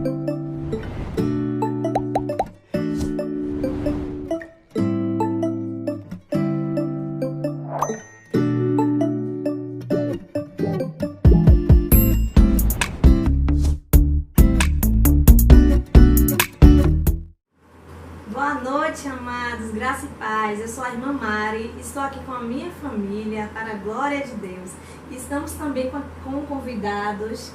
Boa noite, amados, graça e paz. Eu sou a irmã Mari, estou aqui com a minha família, para a glória de Deus. Estamos também com convidados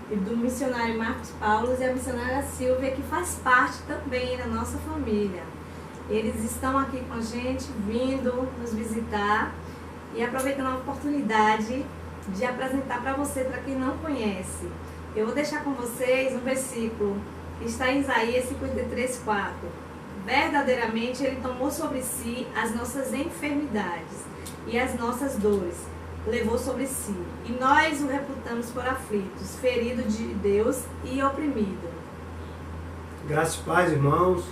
do missionário Marcos Paulo e a missionária Silvia, que faz parte também da nossa família. Eles estão aqui com a gente, vindo nos visitar e aproveitando a oportunidade de apresentar para você, para quem não conhece. Eu vou deixar com vocês um versículo que está em Isaías 53:4. Verdadeiramente Ele tomou sobre si as nossas enfermidades e as nossas dores, levou sobre si. E nós o reputamos por aflitos, ferido de Deus e oprimido. Graças e paz, irmãos.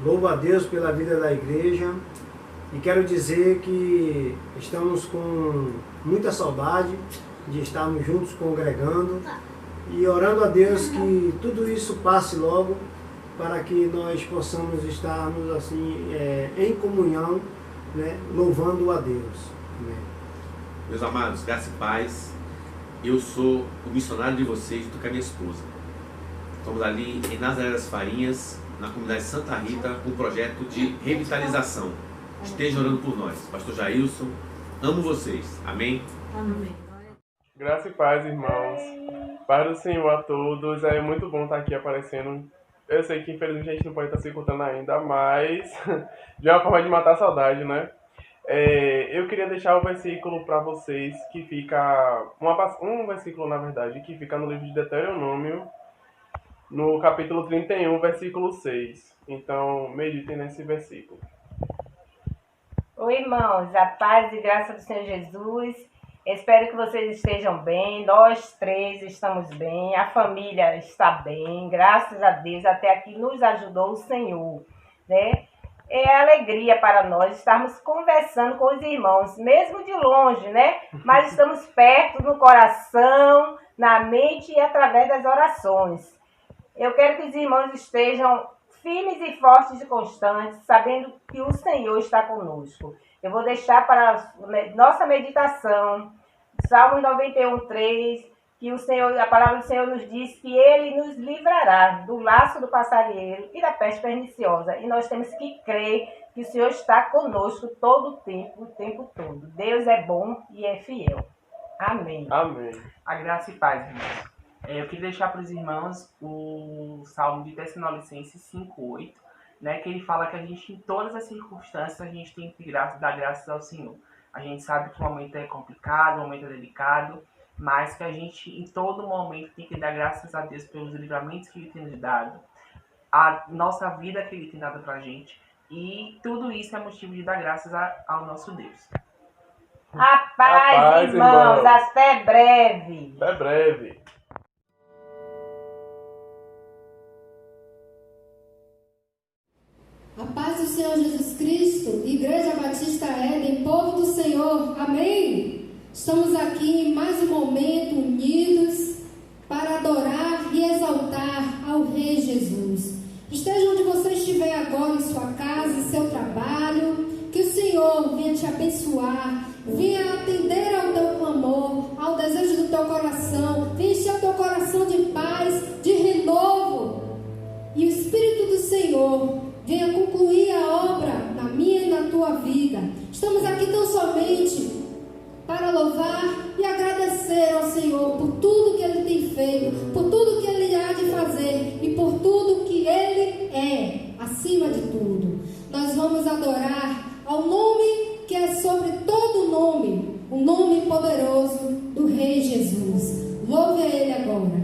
Louvo a Deus pela vida da igreja. E quero dizer que estamos com muita saudade de estarmos juntos congregando e orando a Deus que tudo isso passe logo, para que nós possamos estarmos assim em comunhão, né, louvando a Deus. Amém. Meus amados, graça e paz. Eu sou o missionário de vocês, junto com a minha esposa. Estamos ali em Nazaré das Farinhas, na comunidade Santa Rita, com um projeto de revitalização. Esteja orando por nós. Pastor Jailson, amo vocês. Amém? Amém. Graça e paz, irmãos. Paz do Senhor a todos. É muito bom estar aqui aparecendo. Eu sei que infelizmente a gente não pode estar se encontrando ainda, mas de uma forma de matar a saudade, né? Eu queria deixar o versículo para vocês que fica... Um versículo, na verdade, que fica no livro de Deuteronômio, no capítulo 31, versículo 6. Então, meditem nesse versículo. Oi, irmãos, a paz e graça do Senhor Jesus. Espero que vocês estejam bem. Nós três estamos bem, a família está bem, graças a Deus. Até aqui nos ajudou o Senhor, né? É alegria para nós estarmos conversando com os irmãos, mesmo de longe, né? Mas estamos perto no coração, na mente e através das orações. Eu quero que os irmãos estejam firmes e fortes e constantes, sabendo que o Senhor está conosco. Eu vou deixar para a nossa meditação, Salmo 91:3, que a palavra do Senhor nos diz que Ele nos livrará do laço do passarinheiro e da peste perniciosa. E nós temos que crer que o Senhor está conosco todo o tempo todo. Deus é bom e é fiel. Amém. Amém. A graça e paz, irmãos. Eu queria deixar para os irmãos o Salmo de Tessalonicenses 5:8, né, que ele fala que a gente, em todas as circunstâncias, a gente tem que dar graças ao Senhor. A gente sabe que o momento é complicado, o momento é delicado, mas que a gente, em todo momento, tem que dar graças a Deus pelos livramentos que Ele tem nos dado, a nossa vida que Ele tem dado para a gente, e tudo isso é motivo de dar graças ao nosso Deus. A paz, irmãos. Até breve. Até breve. A paz do Senhor Jesus Cristo, Igreja Batista Éden, povo do Senhor, amém? Estamos aqui em mais um momento unidos para adorar e exaltar ao Rei Jesus. Esteja onde você estiver agora, em sua casa, em seu trabalho, que o Senhor venha te abençoar, venha atender ao teu clamor, ao desejo do teu coração, venha encher o teu coração de paz, de renovo, e o Espírito do Senhor venha concluir a obra na minha e na tua vida. Estamos aqui tão somente para louvar e agradecer ao Senhor por tudo que Ele tem feito, por tudo que Ele há de fazer e por tudo que Ele é, acima de tudo. Nós vamos adorar ao nome que é sobre todo nome, o nome poderoso do Rei Jesus. Louve a Ele agora.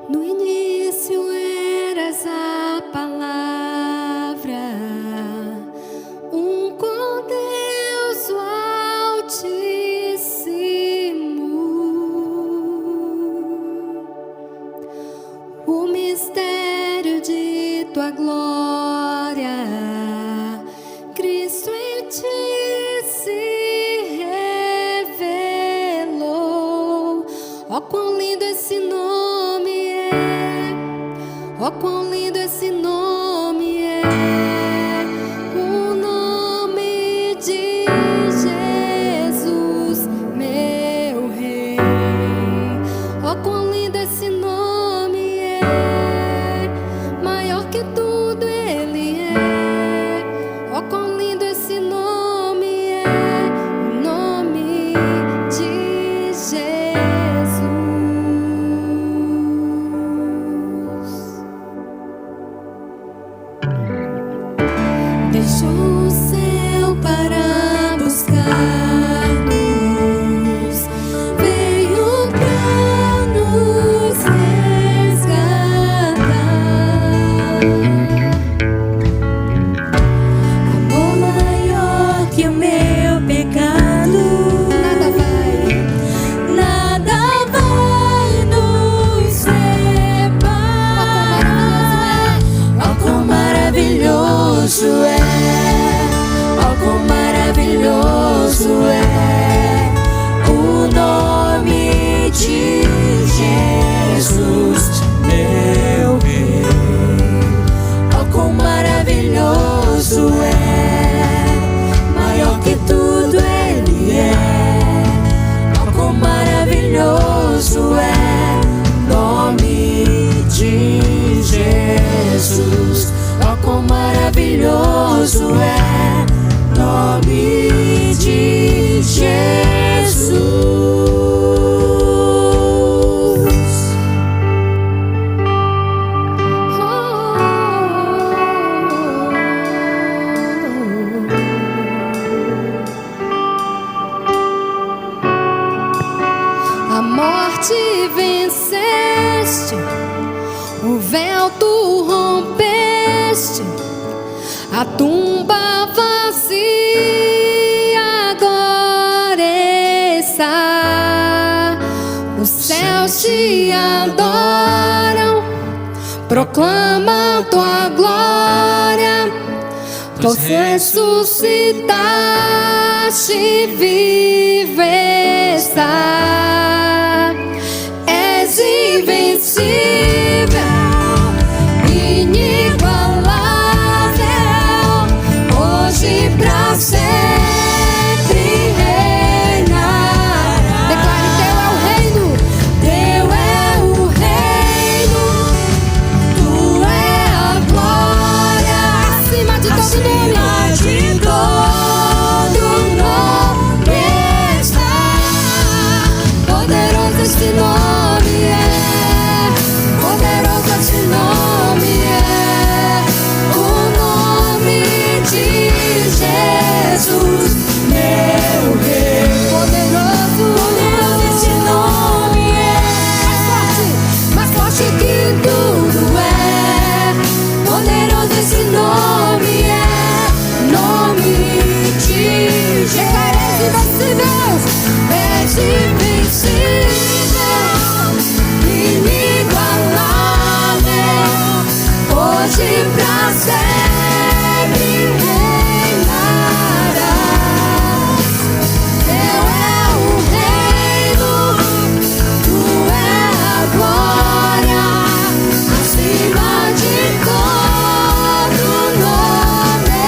No início eras a palavra, com Deus o Altíssimo. O mistério de tua glória, Cristo em ti Oh, quão lindo esse nome é, o nome de Jesus, meu Rei. Oh, quão lindo esse nome é, maior que tudo Ele é. Oh, quão lindo esse nome é, o nome de Jesus. Deixou o céu para buscar-nos, veio pra nos resgatar. Amor maior que o meu pecado, nada vai nos separar. Oh, quão maravilhoso é, oh, quão maravilhoso é o nome de Jesus, meu Rei. Oh, quão maravilhoso é, maior que tudo Ele é. Oh, quão maravilhoso é o nome de Jesus. Oh, quão maravilhoso é o nome de Jesus. A morte venceste, o véu tu rompeste, a tumba vazia agora está. Os céus te adoram, proclamam tua glória, pois ressuscitaste, vive está. És invencível, inigualável, hoje pra sempre reinará. Declare: teu é o reino, teu é o reino, tu é a glória, acima de todo nome, acima de todo nome está. Poderoso esse nome é, poderoso esse nome é, o nome de Jesus, meu Rei. Poderoso, poderoso esse nome é, mais forte que tudo é. Poderoso esse nome é, nome de Jesus. És invencível, inigualável, hoje pra sempre reinarás. Teu é o reino, tu é a glória, acima de todo nome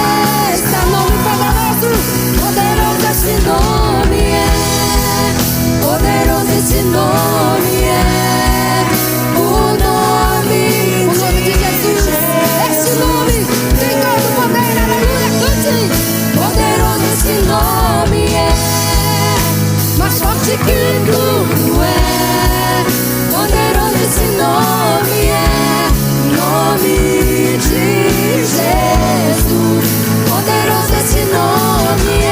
está. Nome poderoso, poderoso esse nome é, poderoso esse nome é, o nome de Jesus. Esse nome tem todo o poder, aleluia, cante. Poderoso esse nome é, mais forte que tudo é. Poderoso esse nome é, nome de Jesus. Poderoso esse nome é,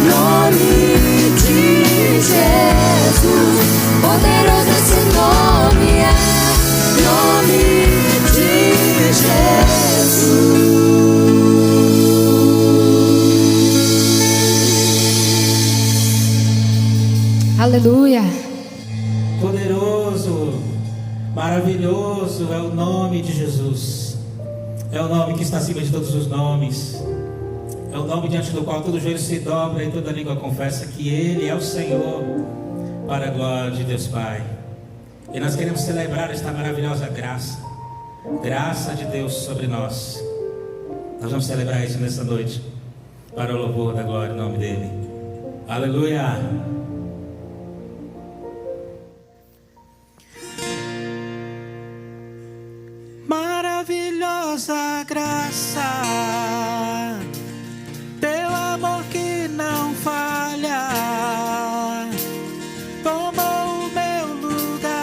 nome de Jesus. Poderoso esse nome é, nome de Jesus. Aleluia. Poderoso, maravilhoso é o nome de Jesus. É o nome que está acima de todos os nomes. É o nome diante do qual todo joelho se dobra e toda língua confessa que Ele é o Senhor, para a glória de Deus Pai. E nós queremos celebrar esta maravilhosa graça, graça de Deus sobre nós. Nós vamos celebrar isso nessa noite, para o louvor da glória em nome dele. Aleluia! Maravilhosa graça, teu amor que não falha, tomou o meu lugar,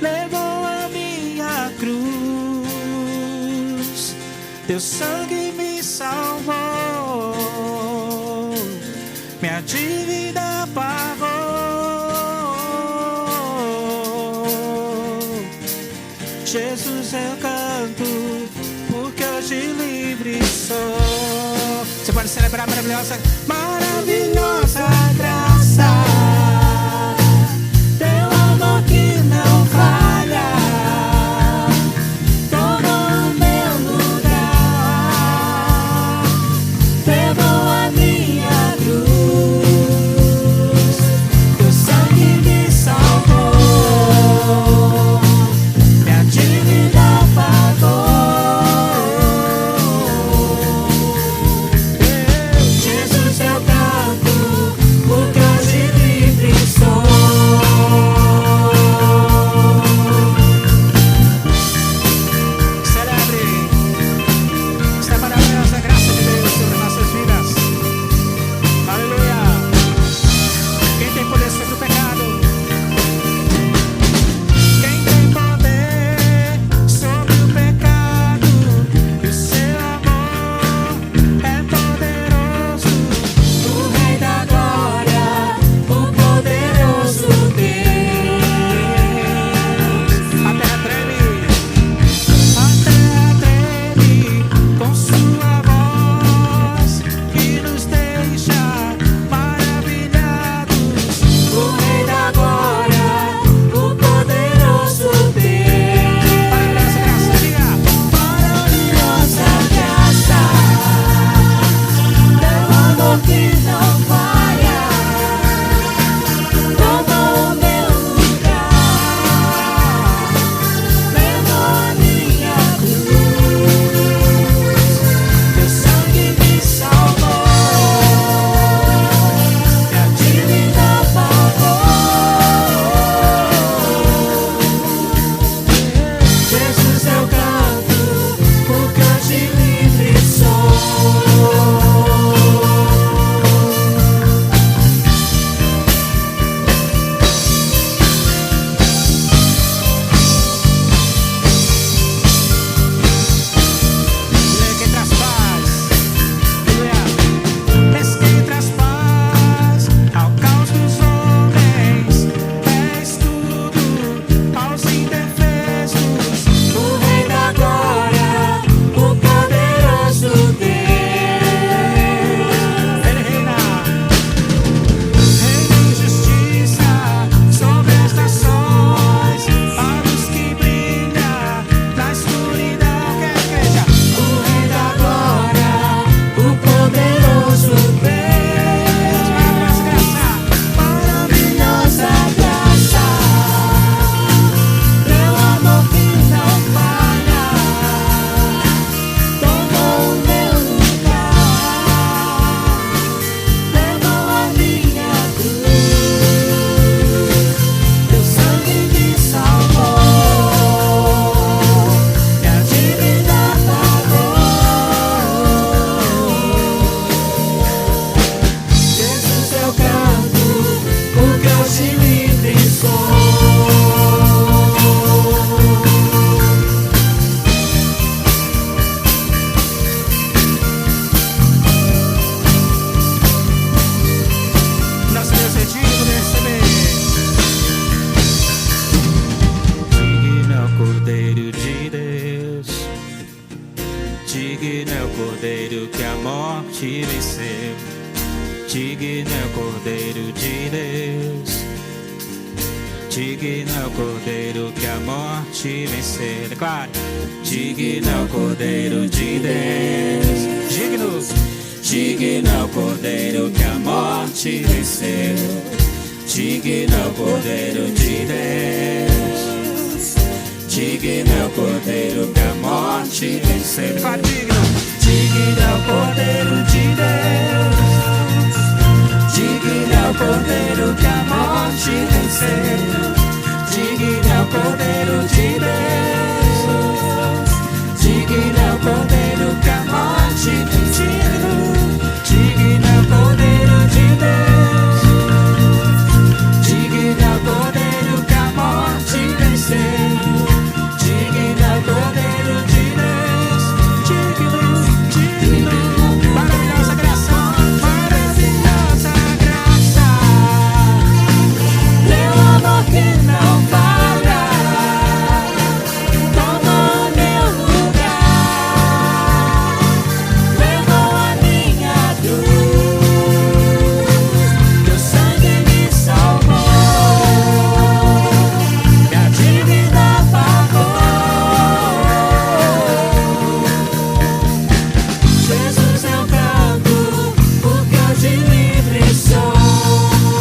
levou a minha cruz, teu sangue me salvou, minha dívida pagou. Jesus, eu canto, porque hoje livre sou. Você pode celebrar a maravilhosa graça, teu amor que não falha, tomou o meu lugar, levou a minha cruz, teu sangue me salvou, dívida pagou. Jesus, eu canto, porque hoje livre sou. Celebre esta maravilhosa graça de Deus sobre nossas vidas. Aleluia. Quem tem poder sobre o pecado? Quem tem poder sobre o pecado, e o seu amor é poderoso. O Rei da Glória, o poderoso Deus. A terra treme com sua voz e nos deixa maravilhados. O Rei da Glória, o poderoso Deus. Maravilhosa graça, teu amor que não falha, tomou o meu lugar, levou a minha cruz, teu sangue me salvou, minha dívida pagou. Jesus, eu canto, porque hoje livre sou. Quem traz paz, aleluia. És quem traz paz ao caos dos homens, és tudo aos indefesos. O Rei da Glória, o poderoso Deus. Ele reina em justiça sobre as nações, a luz que brilha na escuridão. Que é a igreja? O Rei da Glória, o poderoso Deus. Maravilhosa graça, teu amor que não falha, tomou o meu lugar, levou a minha cruz, teu sangue me salvou, minha dívida pagou. Jesus, eu canto, porque hoje livre sou. Nosso Deus é digno de receber. Digno é o Cordeiro de Deus, digno é o Cordeiro que a morte venceu. Digno é o Cordeiro de Deus, digno é o Cordeiro que a morte venceu. Declare: digno é o Cordeiro de Deus, digno é o Cordeiro que a morte venceu. Digno é o Cordeiro de Deus, digno é o Cordeiro que a morte venceu. Digno é o Cordeiro de Deus, digno é o Cordeiro que a morte venceu. Digno é o Cordeiro de Deus, digno é o Cordeiro que a morte venceu. Digno é o Cordeiro de Deus, digno é o Cordeiro que a morte venceu. Digno é o Cordeiro de Deus, digno, maravilhosa graça, maravilhosa graça. Meu amor que não falha, tomou meu lugar, levou a minha cruz, teu sangue me salvou, minha dívida pagou. Jesus eu canto, porque hoje livre sou.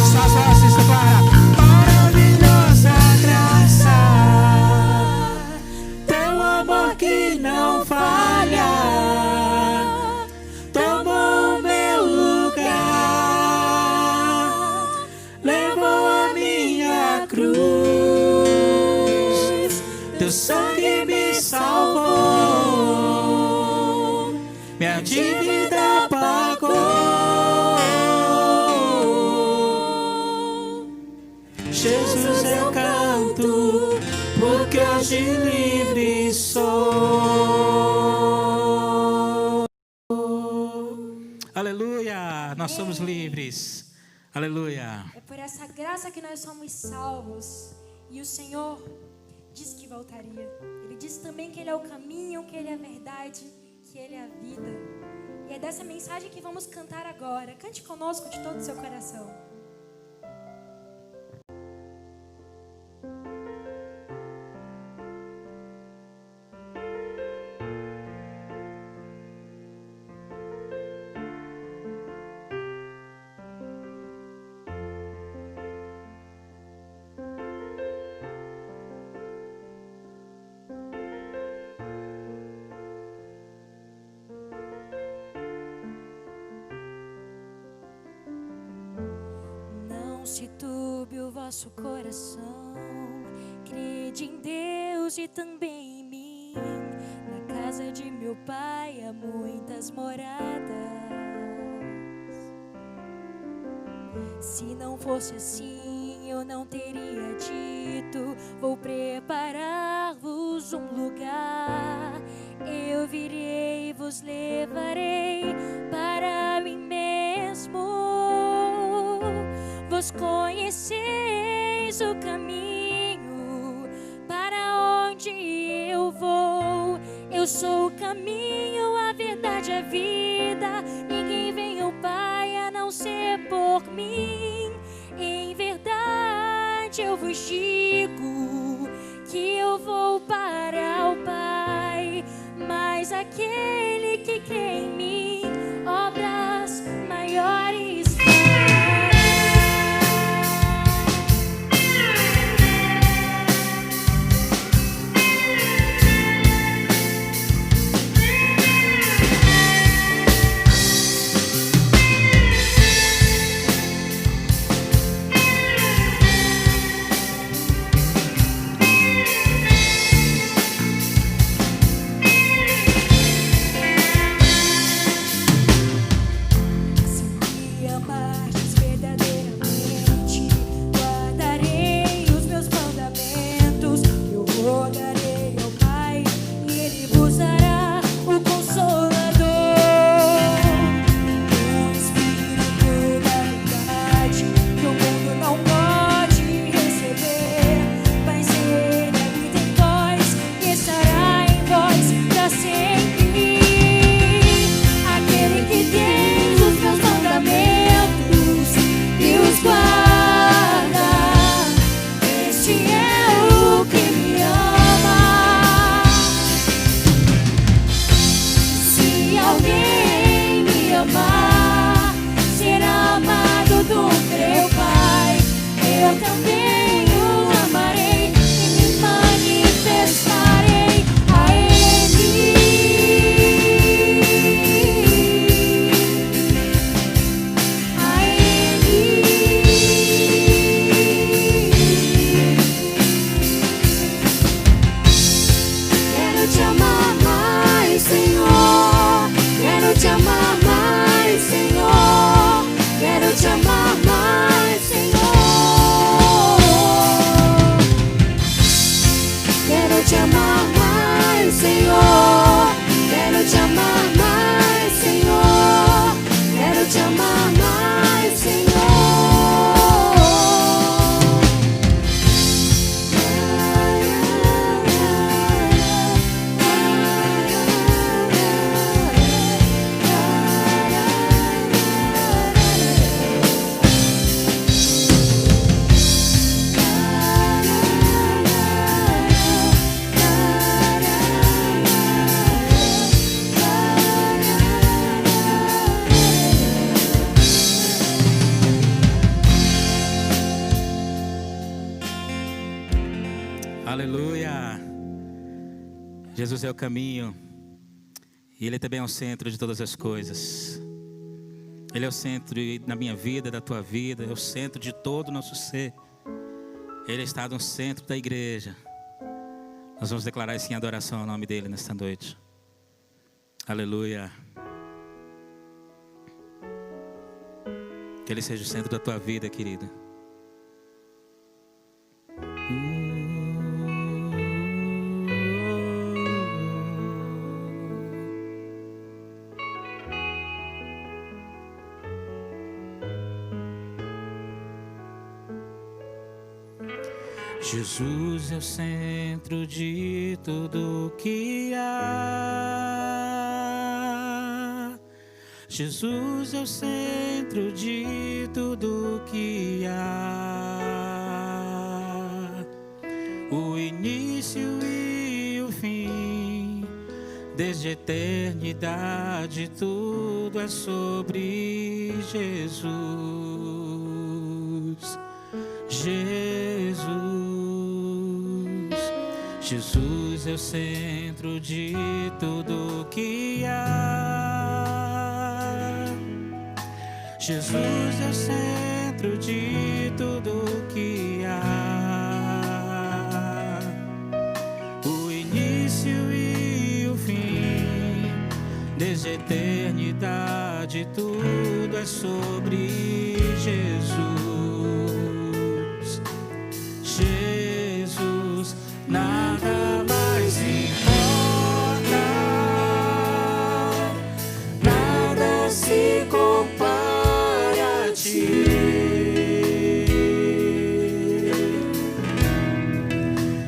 Só as vozes declara, maravilhosa graça, teu amor que não falha, tomou meu lugar, levou a minha cruz, teu sangue me salvou, minha dívida pagou. Jesus eu canto, porque hoje livre sou. Aleluia, nós somos livres. Aleluia. É por essa graça que nós somos salvos. E o Senhor disse que voltaria. Ele disse também que Ele é o caminho, que Ele é a verdade, que Ele é a vida. E é dessa mensagem que vamos cantar agora. Cante conosco de todo o seu coração. Não se turbe o vosso coração, crede em Deus e também em mim. Na casa de meu pai há muitas moradas. Se não fosse assim, eu não teria dito: vou preparar-vos um lugar. Eu virei e vos levarei para mim mesmo. Vós conheceis o caminho para onde eu vou. Eu sou o caminho, a verdade, a vida. Ninguém vem ao Pai a não ser por mim. Em verdade eu vos digo que eu vou para o Pai, mas aquele que crê em mim, obras maiores Jesus é o caminho e Ele também é o centro de todas as coisas. Ele é o centro da minha vida, da tua vida, é o centro de todo o nosso ser. Ele está no centro da igreja. Nós vamos declarar isso em adoração ao nome dEle nesta noite. Aleluia. Que Ele seja o centro da tua vida, querida. Jesus é o centro de tudo que há. Jesus é o centro de tudo que há. O início e o fim, desde a eternidade, tudo é sobre Jesus. Jesus é o centro de tudo que há. Jesus é o centro de tudo que há. O início e o fim, desde a eternidade, tudo é sobre Jesus. Jesus, nada mais importa, nada se compara a ti.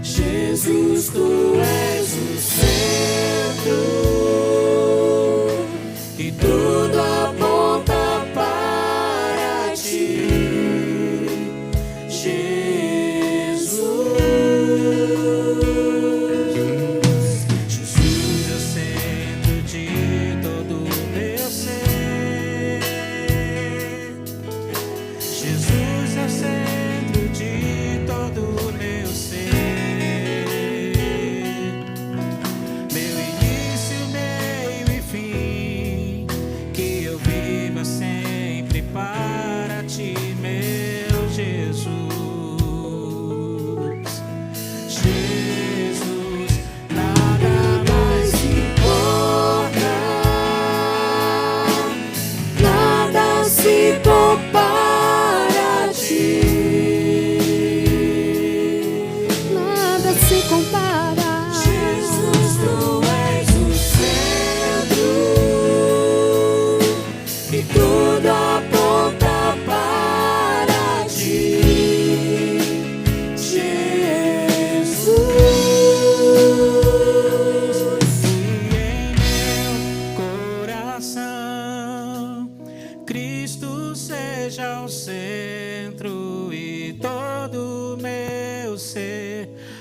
Jesus, tu és o centro e tudo aponta para ti.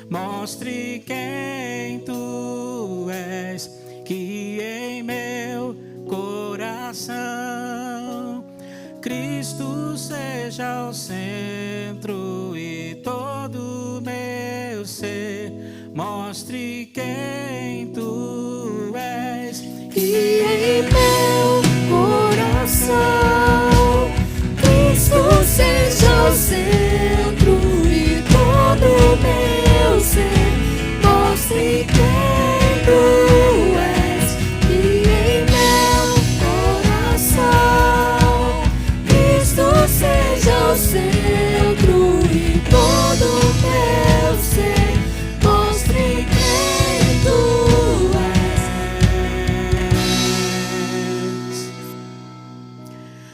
Mostre quem tu és, que em meu coração Cristo seja o centro e todo meu ser. Mostre quem tu és, que em meu coração Cristo seja o centro e todo meu ser. Mostre quem tu és, que em meu coração Cristo seja o centro e todo meu ser. Mostre quem tu és.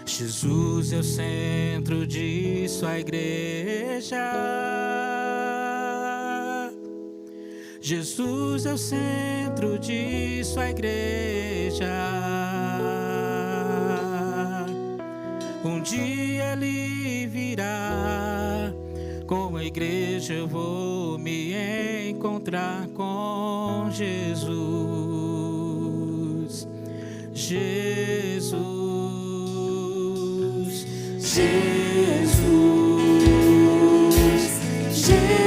Jesus é o centro de sua igreja. Jesus é o centro de sua igreja. Um dia Ele virá, com a igreja eu vou me encontrar com Jesus. Jesus, Jesus, Jesus.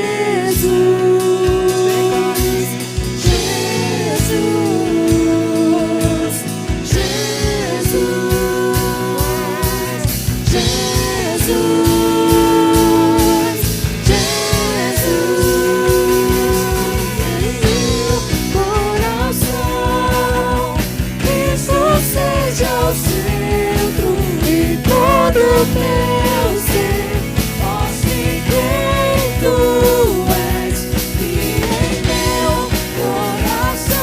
meu ser, mostre quem tu és, que em meu coração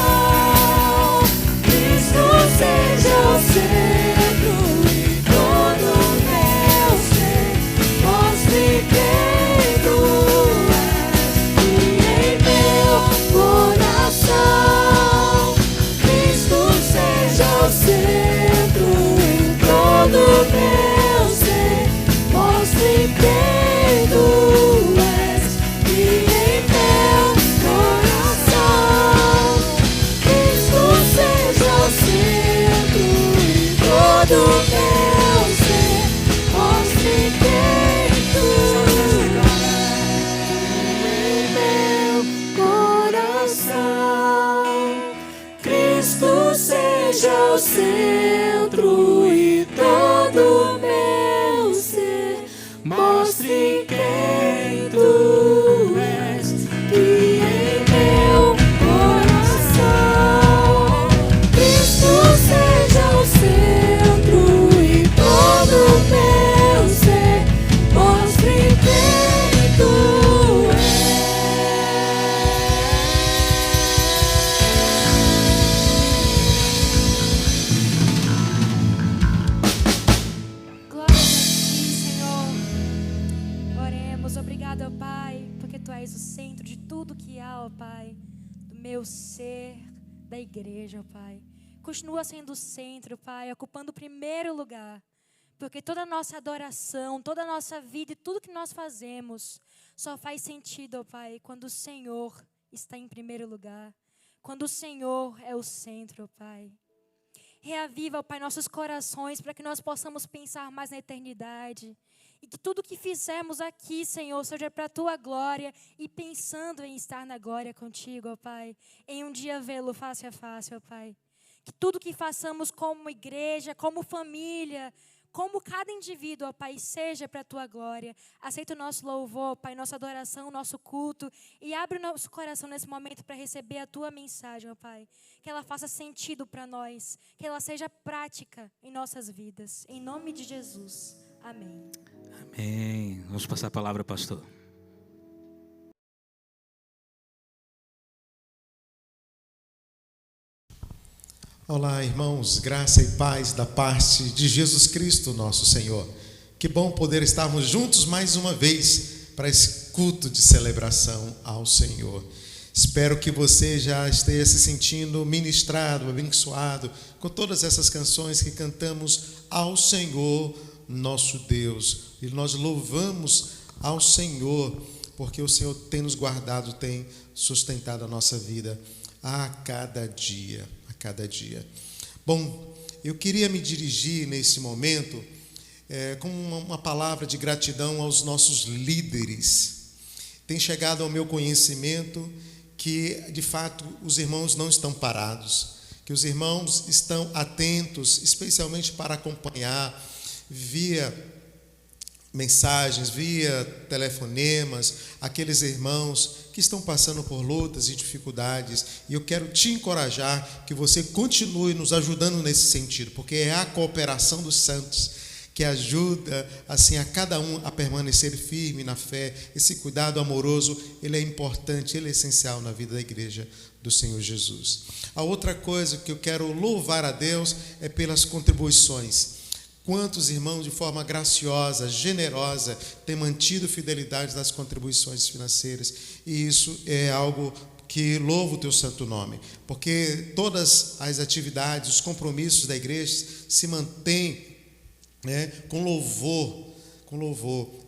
Cristo seja o centro e todo meu ser, mostre quem tu és, que em meu coração Cristo seja o centro em todo meu ser, mostre quem tu és, que em meu coração Cristo seja o centro em todo meu ser, mostre quem tu és, em meu coração Cristo seja o centro e todo meu ser, mostre quem tu és, que em meu coração Cristo seja o centro e todo meu ser, mostre quem tu és. Glória a ti, Senhor. Oremos. Obrigado, ó Pai, porque Tu és o centro de tudo que há, ó Pai, do meu ser, da igreja, ó Pai. Continua sendo o centro, Pai, ocupando o primeiro lugar, porque toda a nossa adoração, toda a nossa vida e tudo que nós fazemos só faz sentido, ó Pai, quando o Senhor está em primeiro lugar, quando o Senhor é o centro, ó Pai. Reaviva, ó Pai, nossos corações para que nós possamos pensar mais na eternidade. E que tudo que fizermos aqui, Senhor, seja para a Tua glória e pensando em estar na glória contigo, ó Pai. Em um dia vê-lo face a face, ó Pai. Que tudo que façamos como igreja, como família, como cada indivíduo, ó Pai, seja para a Tua glória. Aceita o nosso louvor, ó Pai, nossa adoração, nosso culto. E abre o nosso coração nesse momento para receber a Tua mensagem, ó Pai. Que ela faça sentido para nós. Que ela seja prática em nossas vidas. Em nome de Jesus. Amém. Amém. Vamos passar a palavra, pastor. Olá, irmãos, graça e paz da parte de Jesus Cristo, nosso Senhor. Que bom poder estarmos juntos mais uma vez para esse culto de celebração ao Senhor. Espero que você já esteja se sentindo ministrado, abençoado com todas essas canções que cantamos ao Senhor, nosso Deus. E nós louvamos ao Senhor, porque o Senhor tem nos guardado, tem sustentado a nossa vida a cada dia. Cada dia. Bom, eu queria me dirigir nesse momento com uma palavra de gratidão aos nossos líderes. Tem chegado ao meu conhecimento que, de fato, os irmãos não estão parados, que os irmãos estão atentos, especialmente para acompanhar via mensagens, via telefonemas, aqueles irmãos que estão passando por lutas e dificuldades, e eu quero te encorajar que você continue nos ajudando nesse sentido, porque é a cooperação dos santos que ajuda assim a cada um a permanecer firme na fé. Esse cuidado amoroso, ele é importante, ele é essencial na vida da igreja do Senhor Jesus. A outra coisa que eu quero louvar a Deus é pelas contribuições. Quantos irmãos, de forma graciosa, generosa, têm mantido fidelidade nas contribuições financeiras. E isso é algo que louva o teu santo nome. Porque todas as atividades, os compromissos da igreja se mantêm, com louvor.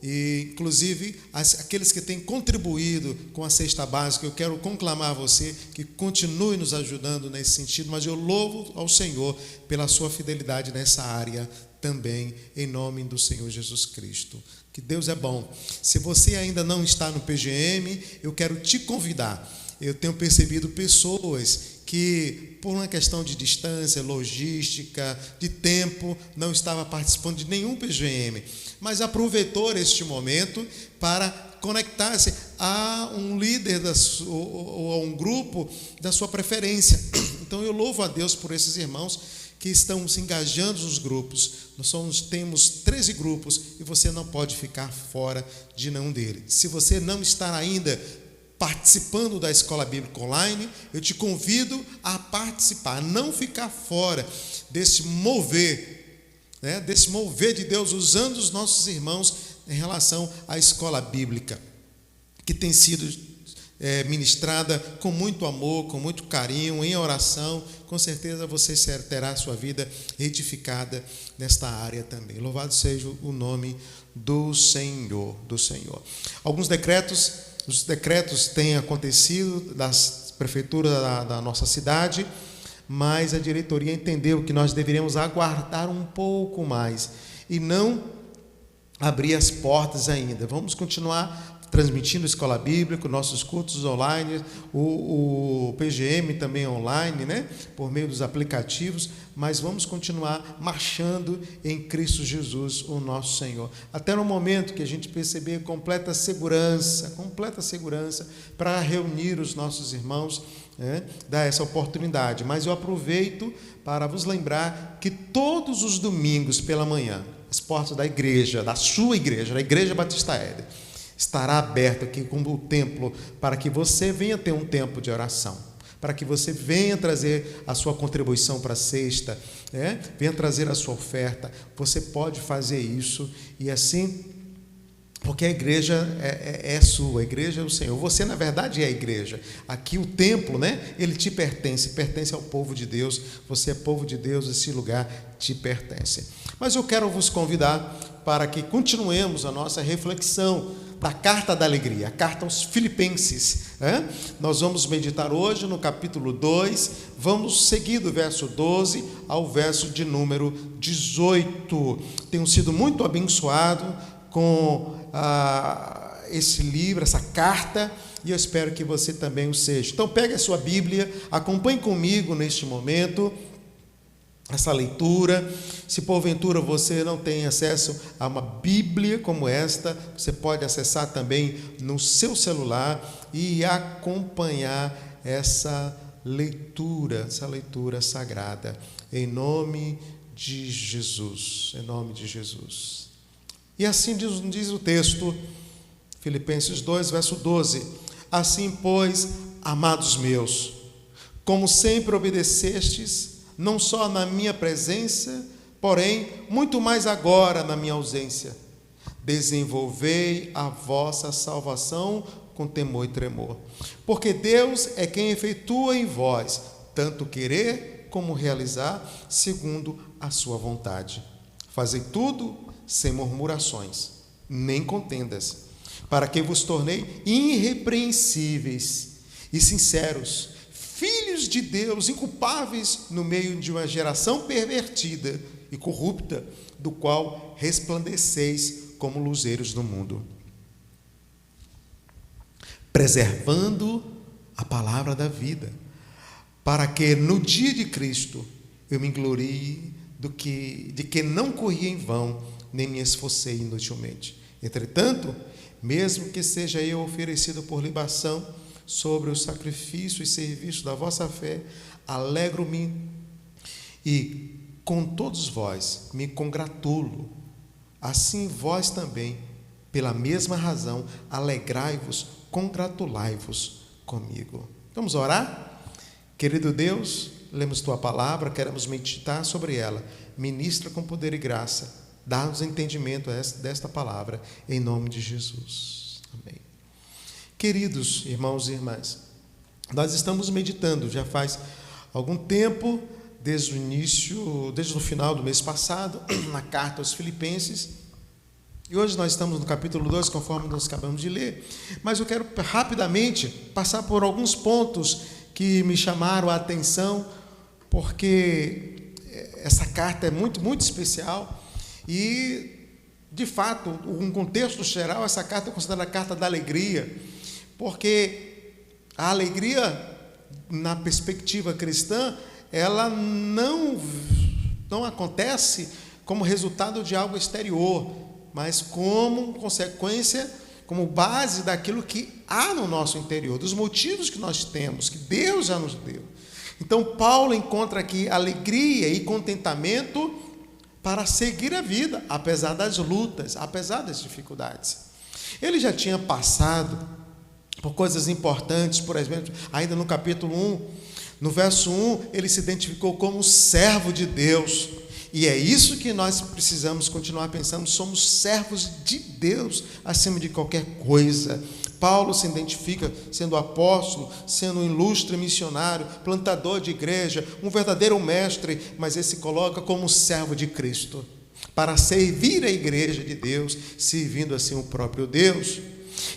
E, inclusive, aqueles que têm contribuído com a cesta básica, eu quero conclamar a você que continue nos ajudando nesse sentido, mas eu louvo ao Senhor pela sua fidelidade nessa área também, em nome do Senhor Jesus Cristo. Que Deus é bom. Se você ainda não está no PGM, eu quero te convidar. Eu tenho percebido pessoas que, por uma questão de distância, logística, de tempo, não estava participando de nenhum PGM, mas aproveitou este momento para conectar-se a um líder ou a um grupo da sua preferência. Então eu louvo a Deus por esses irmãos que estão se engajando nos grupos. Temos 13 grupos e você não pode ficar fora de nenhum deles. Se você não está ainda participando da Escola Bíblica Online, eu te convido a participar, a não ficar fora desse mover, né, desse mover de Deus, usando os nossos irmãos em relação à Escola Bíblica, que tem sido ministrada com muito amor, com muito carinho, em oração. Com certeza você terá a sua vida edificada nesta área também. Louvado seja o nome do Senhor, Alguns decretos, os decretos têm acontecido das prefeituras da nossa cidade, mas a diretoria entendeu que nós deveríamos aguardar um pouco mais e não abrir as portas ainda. Vamos continuar transmitindo a Escola Bíblica, nossos cultos online, o PGM também online, né? Por meio dos aplicativos, mas vamos continuar marchando em Cristo Jesus, o nosso Senhor. Até no momento que a gente perceber completa segurança para reunir os nossos irmãos, dar essa oportunidade. Mas eu aproveito para vos lembrar que todos os domingos pela manhã, as portas da igreja, da sua igreja, da Igreja Batista Éden, estará aberto aqui como o templo para que você venha ter um tempo de oração, para que você venha trazer a sua contribuição para a cesta, venha trazer a sua oferta. Você pode fazer isso e assim, porque a igreja é sua, a igreja é o Senhor. Você, na verdade, é a igreja. Aqui o templo, ele te pertence ao povo de Deus. Você é povo de Deus, esse lugar te pertence. Mas eu quero vos convidar para que continuemos a nossa reflexão da Carta da Alegria, a Carta aos Filipenses. Nós vamos meditar hoje no capítulo 2, vamos seguir do verso 12 ao verso de número 18. Tenho sido muito abençoado com esse livro, essa carta, e eu espero que você também o seja. Então pegue a sua Bíblia, acompanhe comigo neste momento essa leitura. Se porventura você não tem acesso a uma Bíblia como esta, você pode acessar também no seu celular e acompanhar essa leitura sagrada, em nome de Jesus, E assim diz o texto, Filipenses 2, verso 12: Assim, pois, amados meus, como sempre obedecestes, não só na minha presença, porém, muito mais agora na minha ausência, desenvolvei a vossa salvação com temor e tremor. Porque Deus é quem efetua em vós, tanto querer como realizar, segundo a sua vontade. Fazei tudo sem murmurações, nem contendas, para que vos tornei irrepreensíveis e sinceros, filhos de Deus, inculpáveis no meio de uma geração pervertida e corrupta, do qual resplandeceis como luzeiros no mundo, preservando a palavra da vida, para que no dia de Cristo eu me glorie de que não corri em vão, nem me esforcei inutilmente. Entretanto, mesmo que seja eu oferecido por libação sobre o sacrifício e serviço da vossa fé, alegro-me e com todos vós me congratulo. Assim vós também, pela mesma razão, alegrai-vos, congratulai-vos comigo. Vamos orar? Querido Deus, lemos tua palavra, queremos meditar sobre ela. Ministra com poder e graça. Dá-nos entendimento desta palavra, em nome de Jesus. Amém. Queridos irmãos e irmãs, nós estamos meditando já faz algum tempo, desde o final do mês passado, na carta aos Filipenses, e hoje nós estamos no capítulo 2, conforme nós acabamos de ler, mas eu quero rapidamente passar por alguns pontos que me chamaram a atenção, porque essa carta é muito, muito especial. E, de fato, um contexto geral, essa carta é considerada a carta da alegria, porque a alegria, na perspectiva cristã, ela não acontece como resultado de algo exterior, mas como consequência, como base daquilo que há no nosso interior, dos motivos que nós temos, que Deus já nos deu. Então Paulo encontra aqui alegria e contentamento para seguir a vida, apesar das lutas, apesar das dificuldades. Ele já tinha passado por coisas importantes, por exemplo, ainda no capítulo 1, no verso 1, ele se identificou como servo de Deus. E é isso que nós precisamos continuar pensando, somos servos de Deus acima de qualquer coisa. Paulo se identifica sendo apóstolo, sendo um ilustre missionário, plantador de igreja, um verdadeiro mestre, mas ele se coloca como servo de Cristo, para servir a igreja de Deus, servindo assim o próprio Deus.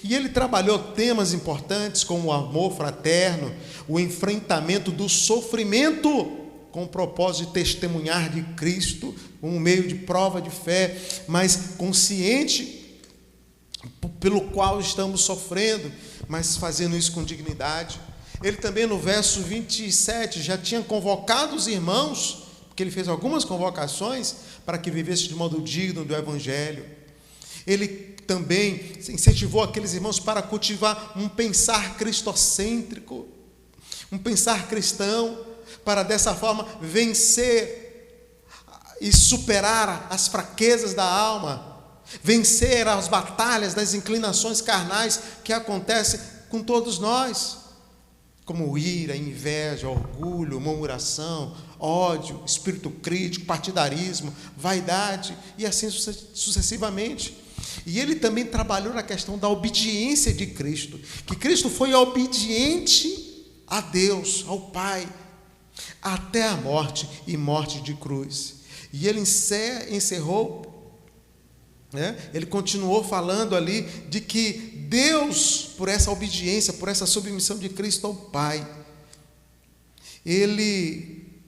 E ele trabalhou temas importantes como o amor fraterno, o enfrentamento do sofrimento, com o propósito de testemunhar de Cristo, como um meio de prova de fé, mas consciente pelo qual estamos sofrendo, mas fazendo isso com dignidade. Ele também no verso 27 já tinha convocado os irmãos, porque ele fez algumas convocações para que vivessem de modo digno do Evangelho. Ele também incentivou aqueles irmãos para cultivar um pensar cristocêntrico, um pensar cristão, para dessa forma vencer e superar as fraquezas da alma, vencer as batalhas das inclinações carnais que acontecem com todos nós, como ira, inveja, orgulho, murmuração, ódio, espírito crítico, partidarismo, vaidade e assim sucessivamente. E ele também trabalhou na questão da obediência de Cristo, que Cristo foi obediente a Deus, ao Pai, até a morte e morte de cruz. E ele encerrou, ele continuou falando ali de que Deus, por essa obediência, por essa submissão de Cristo ao Pai, ele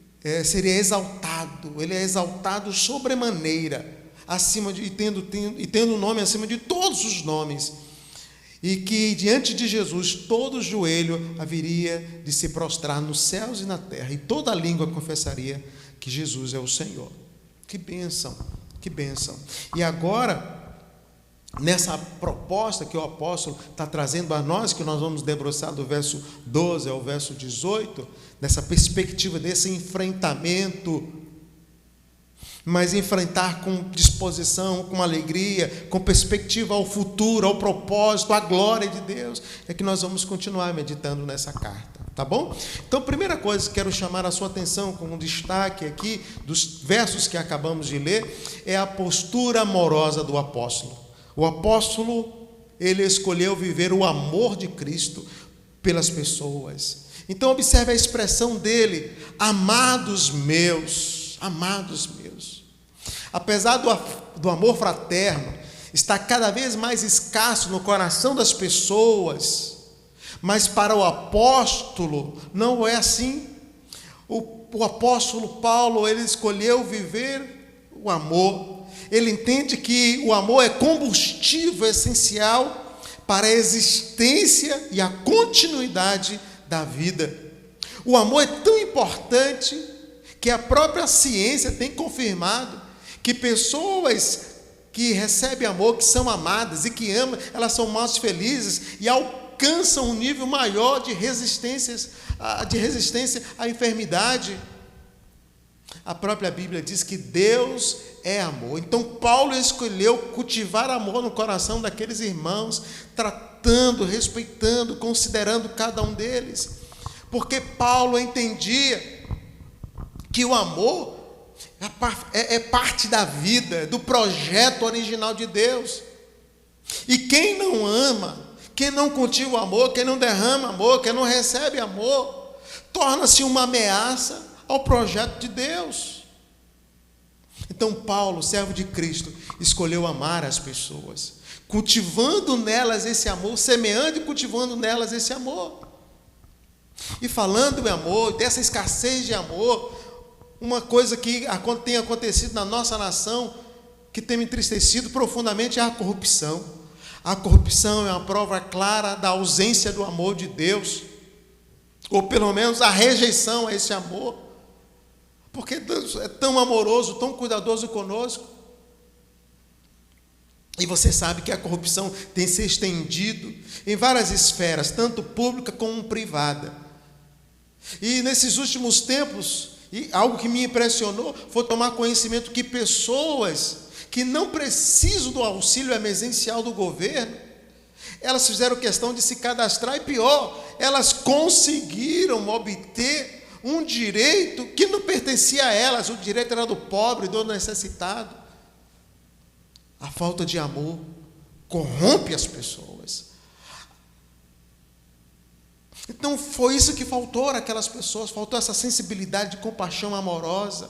seria exaltado, ele é exaltado sobremaneira, acima de, tendo um nome acima de todos os nomes, e que diante de Jesus todo joelho haveria de se prostrar nos céus e na terra, e toda língua confessaria que Jesus é o Senhor. Que bênção, que bênção. E agora, nessa proposta que o apóstolo está trazendo a nós, que nós vamos debruçar do verso 12 ao verso 18, nessa perspectiva desse enfrentamento, mas enfrentar com disposição, com alegria, com perspectiva ao futuro, ao propósito, à glória de Deus, é que nós vamos continuar meditando nessa carta, tá bom? Então, primeira coisa que quero chamar a sua atenção, com um destaque aqui, dos versos que acabamos de ler, é a postura amorosa do apóstolo. O apóstolo, ele escolheu viver o amor de Cristo pelas pessoas. Então, observe a expressão dele, amados meus, amados meus. Apesar do amor fraterno estar cada vez mais escasso no coração das pessoas, mas para o apóstolo não é assim. O apóstolo Paulo, ele escolheu viver o amor. Ele entende que o amor é combustível essencial para a existência e a continuidade da vida. O amor é tão importante que a própria ciência tem confirmado que pessoas que recebem amor, que são amadas e que amam, elas são mais felizes e alcançam um nível maior de resistência à enfermidade. A própria Bíblia diz que Deus é amor. Então Paulo escolheu cultivar amor no coração daqueles irmãos, tratando, respeitando, considerando cada um deles, porque Paulo entendia que o amor é parte da vida, do projeto original de Deus. E quem não ama, quem não cultiva o amor, quem não derrama amor, quem não recebe amor, torna-se uma ameaça ao projeto de Deus. Então Paulo, servo de Cristo, escolheu amar as pessoas, cultivando nelas esse amor, semeando e cultivando nelas esse amor. E falando em amor, dessa escassez de amor, uma coisa que tem acontecido na nossa nação, que tem me entristecido profundamente, é a corrupção. A corrupção é uma prova clara da ausência do amor de Deus, ou pelo menos a rejeição a esse amor, porque Deus é tão amoroso, tão cuidadoso conosco. E você sabe que a corrupção tem se estendido em várias esferas, tanto pública como privada. E nesses últimos tempos, e algo que me impressionou foi tomar conhecimento que pessoas que não precisam do auxílio emergencial do governo, elas fizeram questão de se cadastrar e pior, elas conseguiram obter um direito que não pertencia a elas, o direito era do pobre, do necessitado. A falta de amor corrompe as pessoas. Então foi isso que faltou àquelas pessoas, faltou essa sensibilidade de compaixão amorosa.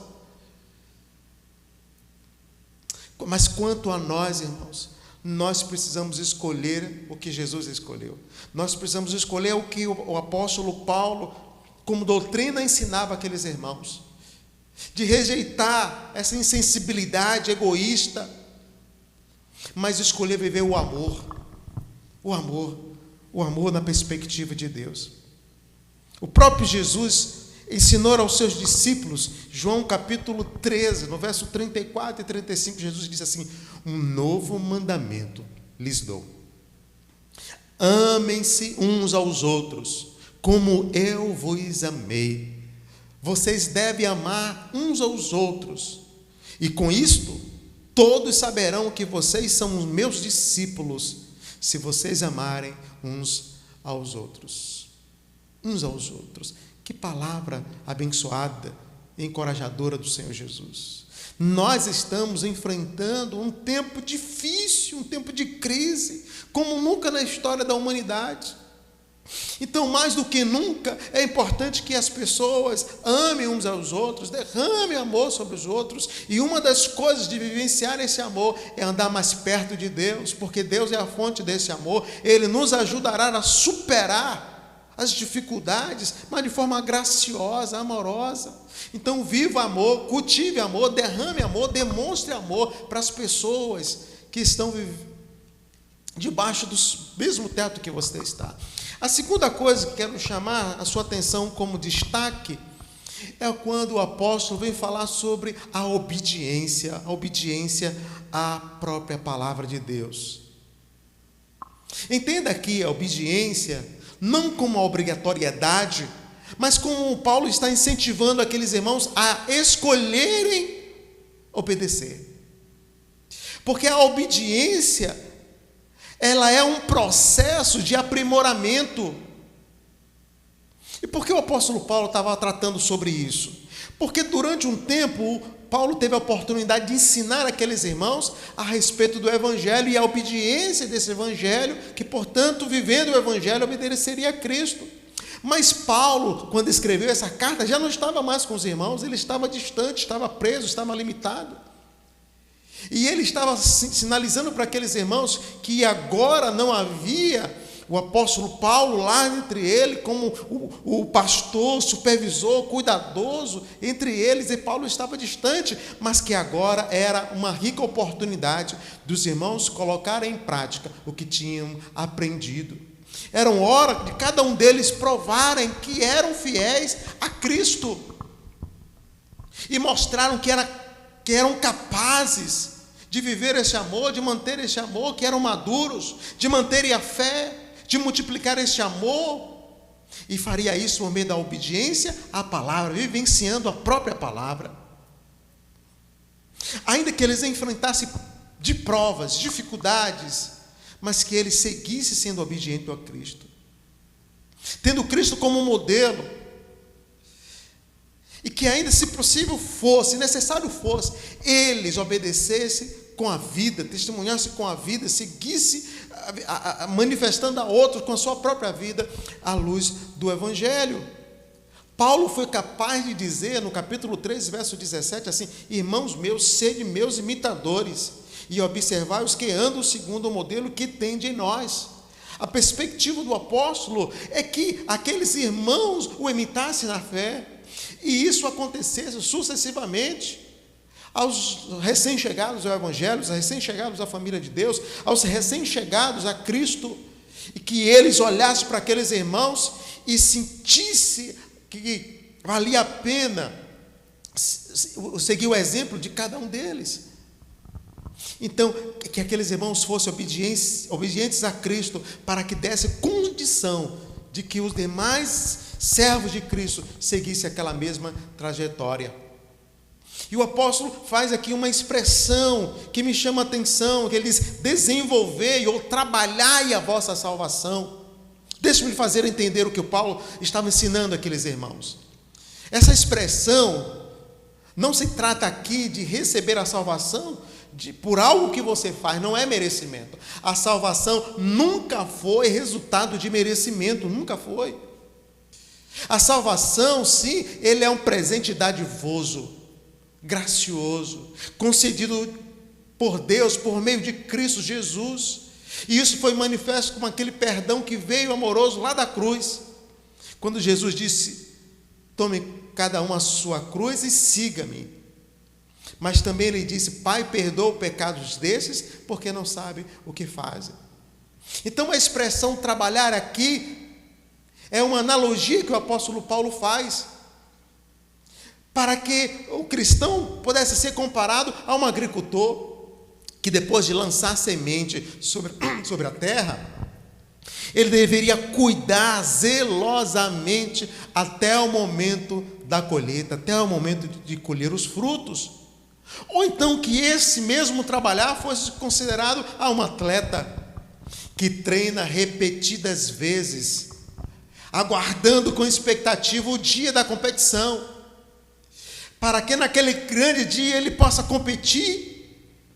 Mas quanto a nós, irmãos, nós precisamos escolher o que Jesus escolheu. Nós precisamos escolher o que o apóstolo Paulo, como doutrina, ensinava àqueles irmãos. De rejeitar essa insensibilidade egoísta, mas escolher viver o amor. O amor na perspectiva de Deus. O próprio Jesus ensinou aos seus discípulos, João capítulo 13, no verso 34 e 35, Jesus diz assim: um novo mandamento lhes dou. Amem-se uns aos outros, como eu vos amei. Vocês devem amar uns aos outros. E com isto, todos saberão que vocês são os meus discípulos, se vocês amarem uns aos outros. Uns aos outros. Que palavra abençoada e encorajadora do Senhor Jesus. Nós estamos enfrentando um tempo difícil, um tempo de crise, como nunca na história da humanidade. Então, mais do que nunca, é importante que as pessoas amem uns aos outros, derramem amor sobre os outros. E uma das coisas de vivenciar esse amor é andar mais perto de Deus, porque Deus é a fonte desse amor. Ele nos ajudará a superar as dificuldades, mas de forma graciosa, amorosa. Então, viva amor, cultive amor, derrame amor, demonstre amor para as pessoas que estão debaixo do mesmo teto que você está. A segunda coisa que quero chamar a sua atenção como destaque é quando o apóstolo vem falar sobre a obediência à própria palavra de Deus. Entenda aqui a obediência não como a obrigatoriedade, mas como Paulo está incentivando aqueles irmãos a escolherem obedecer. Porque a obediência, ela é um processo de aprimoramento. E por que o apóstolo Paulo estava tratando sobre isso? Porque durante um tempo, Paulo teve a oportunidade de ensinar aqueles irmãos a respeito do Evangelho e a obediência desse Evangelho, que, portanto, vivendo o Evangelho, obedeceria a Cristo. Mas Paulo, quando escreveu essa carta, já não estava mais com os irmãos, ele estava distante, estava preso, estava limitado. E ele estava sinalizando para aqueles irmãos que agora não havia o apóstolo Paulo lá entre eles, como o pastor, supervisor, cuidadoso entre eles, e Paulo estava distante, mas que agora era uma rica oportunidade dos irmãos colocarem em prática o que tinham aprendido. Era hora de cada um deles provarem que eram fiéis a Cristo e mostraram que eram capazes de viver esse amor, de manter esse amor, que eram maduros, de manterem a fé, de multiplicar esse amor, e faria isso por meio da obediência à palavra, vivenciando a própria palavra. Ainda que eles enfrentassem de provas, dificuldades, mas que eles seguissem sendo obedientes a Cristo, tendo Cristo como modelo, e que ainda, se possível fosse, necessário fosse, eles obedecessem com a vida, testemunhassem com a vida, seguissem manifestando a outros com a sua própria vida à luz do Evangelho. Paulo foi capaz de dizer no capítulo 3, verso 17 assim: irmãos meus, sede meus imitadores e observai os que andam segundo o modelo que tende em nós. A perspectiva do apóstolo é que aqueles irmãos o imitassem na fé, e isso acontecesse sucessivamente aos recém-chegados ao Evangelho, aos recém-chegados à família de Deus, aos recém-chegados a Cristo, e que eles olhassem para aqueles irmãos e sentissem que valia a pena seguir o exemplo de cada um deles. Então, que aqueles irmãos fossem obedientes a Cristo, para que desse condição de que os demais servos de Cristo, seguissem aquela mesma trajetória. E o apóstolo faz aqui uma expressão que me chama a atenção, que ele diz: desenvolvei ou trabalhai a vossa salvação. Deixe-me fazer entender o que o Paulo estava ensinando àqueles irmãos. Essa expressão não se trata aqui de receber a salvação por algo que você faz, não é merecimento. A salvação nunca foi resultado de merecimento, nunca foi. A salvação, sim, ele é um presente dadivoso, gracioso, concedido por Deus por meio de Cristo Jesus. E isso foi manifesto como aquele perdão que veio amoroso lá da cruz, quando Jesus disse: tome cada um a sua cruz e siga-me. Mas também ele disse: Pai, perdoa os pecados desses, porque não sabem o que fazem. Então a expressão trabalhar aqui é uma analogia que o apóstolo Paulo faz, para que o cristão pudesse ser comparado a um agricultor, que depois de lançar semente sobre a terra, ele deveria cuidar zelosamente até o momento da colheita, até o momento de colher os frutos. Ou então que esse mesmo trabalhar fosse considerado a um atleta que treina repetidas vezes, aguardando com expectativa o dia da competição, para que naquele grande dia ele possa competir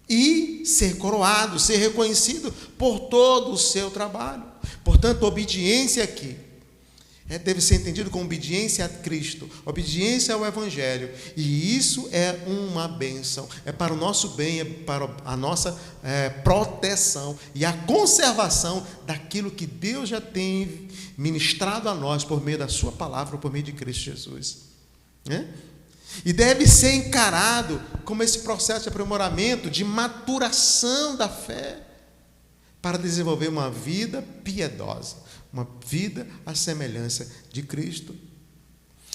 e ser coroado, ser reconhecido por todo o seu trabalho. Portanto, obediência aqui deve ser entendido como obediência a Cristo, obediência ao Evangelho, e isso é uma bênção, é para o nosso bem, é para a nossa proteção e a conservação daquilo que Deus já tem ministrado a nós por meio da sua palavra, por meio de Cristo Jesus, né? E deve ser encarado como esse processo de aprimoramento, de maturação da fé, para desenvolver uma vida piedosa, uma vida à semelhança de Cristo.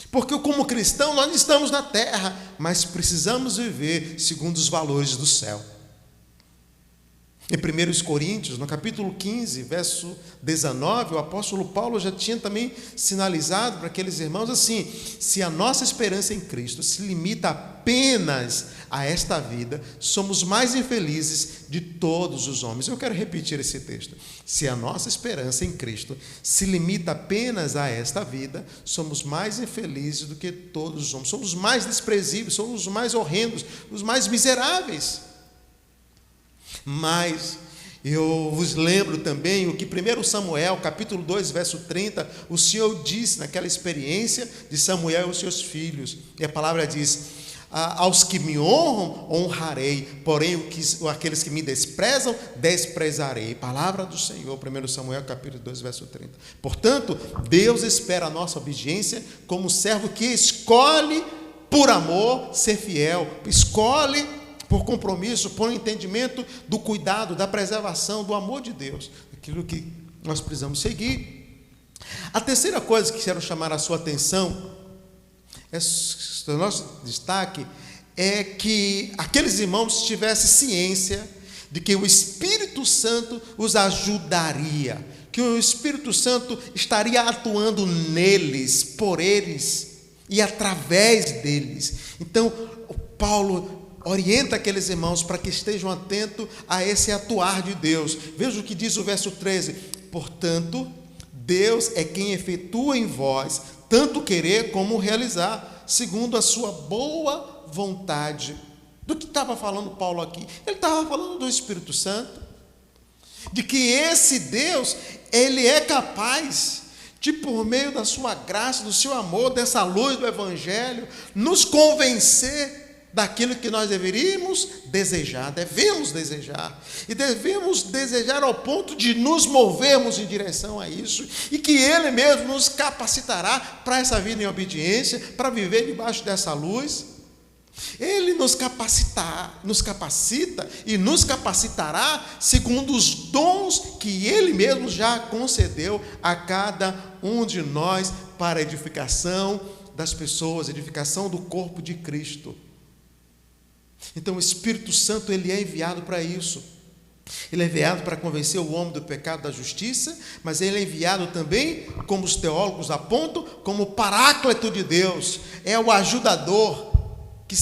Porque como cristão nós estamos na terra, mas precisamos viver segundo os valores do céu. Em 1 Coríntios, no capítulo 15, verso 19, o apóstolo Paulo já tinha também sinalizado para aqueles irmãos assim: se a nossa esperança em Cristo se limita apenas a esta vida, somos mais infelizes de todos os homens. Eu quero repetir esse texto. Se a nossa esperança em Cristo se limita apenas a esta vida, somos mais infelizes do que todos os homens. Somos os mais desprezíveis, somos os mais horrendos, os mais miseráveis. Mas eu vos lembro também o que 1 Samuel, capítulo 2, verso 30, o Senhor disse naquela experiência de Samuel e os seus filhos. E a palavra diz: aos que me honram, honrarei, porém aqueles que me desprezam, desprezarei. Palavra do Senhor, 1 Samuel, capítulo 2, verso 30. Portanto, Deus espera a nossa obediência como servo que escolhe por amor ser fiel, escolhe por compromisso, por entendimento do cuidado, da preservação, do amor de Deus, aquilo que nós precisamos seguir. A terceira coisa que quero chamar a sua atenção, o nosso destaque, é que aqueles irmãos tivessem ciência de que o Espírito Santo os ajudaria, que o Espírito Santo estaria atuando neles, por eles e através deles. Então, Paulo orienta aqueles irmãos para que estejam atentos a esse atuar de Deus. Veja o que diz o verso 13: portanto, Deus é quem efetua em vós tanto querer como realizar, segundo a sua boa vontade. Do que estava falando Paulo aqui? Ele estava falando do Espírito Santo, de que esse Deus, ele é capaz de, por meio da sua graça, do seu amor, dessa luz do Evangelho, nos convencer daquilo que nós deveríamos desejar, devemos desejar, e devemos desejar ao ponto de nos movermos em direção a isso, e que Ele mesmo nos capacitará para essa vida em obediência, para viver debaixo dessa luz. Ele nos capacita e nos capacitará segundo os dons que Ele mesmo já concedeu a cada um de nós para a edificação das pessoas, edificação do corpo de Cristo. Então o Espírito Santo, ele é enviado para isso. Ele é enviado para convencer o homem do pecado, da justiça, mas ele é enviado também, como os teólogos apontam, como o paráclito de Deus. É o ajudador, que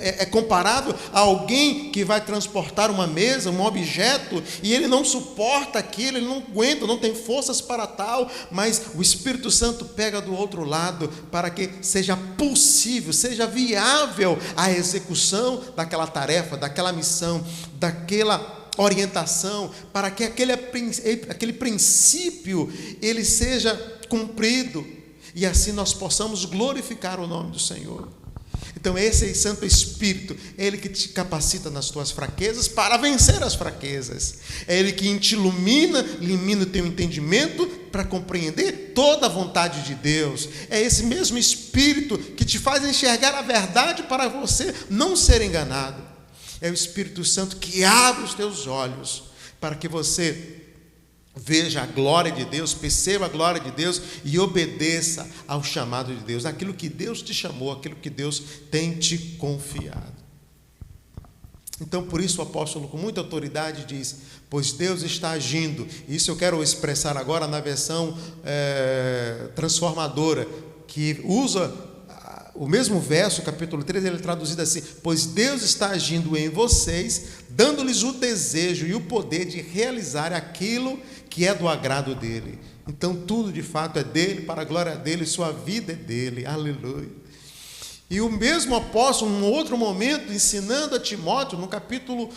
é comparado a alguém que vai transportar uma mesa, um objeto, e ele não suporta aquilo, ele não aguenta, não tem forças para tal, mas o Espírito Santo pega do outro lado para que seja possível, seja viável a execução daquela tarefa, daquela missão, daquela orientação, para que aquele princípio ele seja cumprido, e assim nós possamos glorificar o nome do Senhor. Então esse é o Santo Espírito, é Ele que te capacita nas tuas fraquezas para vencer as fraquezas. É Ele que te ilumina o teu entendimento para compreender toda a vontade de Deus. É esse mesmo Espírito que te faz enxergar a verdade para você não ser enganado. É o Espírito Santo que abre os teus olhos para que você veja a glória de Deus, perceba a glória de Deus e obedeça ao chamado de Deus, aquilo que Deus te chamou, aquilo que Deus tem te confiado. Então, por isso o apóstolo com muita autoridade diz, pois Deus está agindo. Isso eu quero expressar agora na versão transformadora, que usa o mesmo verso, capítulo 3, ele é traduzido assim, pois Deus está agindo em vocês, dando-lhes o desejo e o poder de realizar aquilo que é do agrado dele. Então tudo de fato é dele, para a glória dele, sua vida é dele, aleluia. E o mesmo apóstolo, num outro momento, ensinando a Timóteo, no capítulo,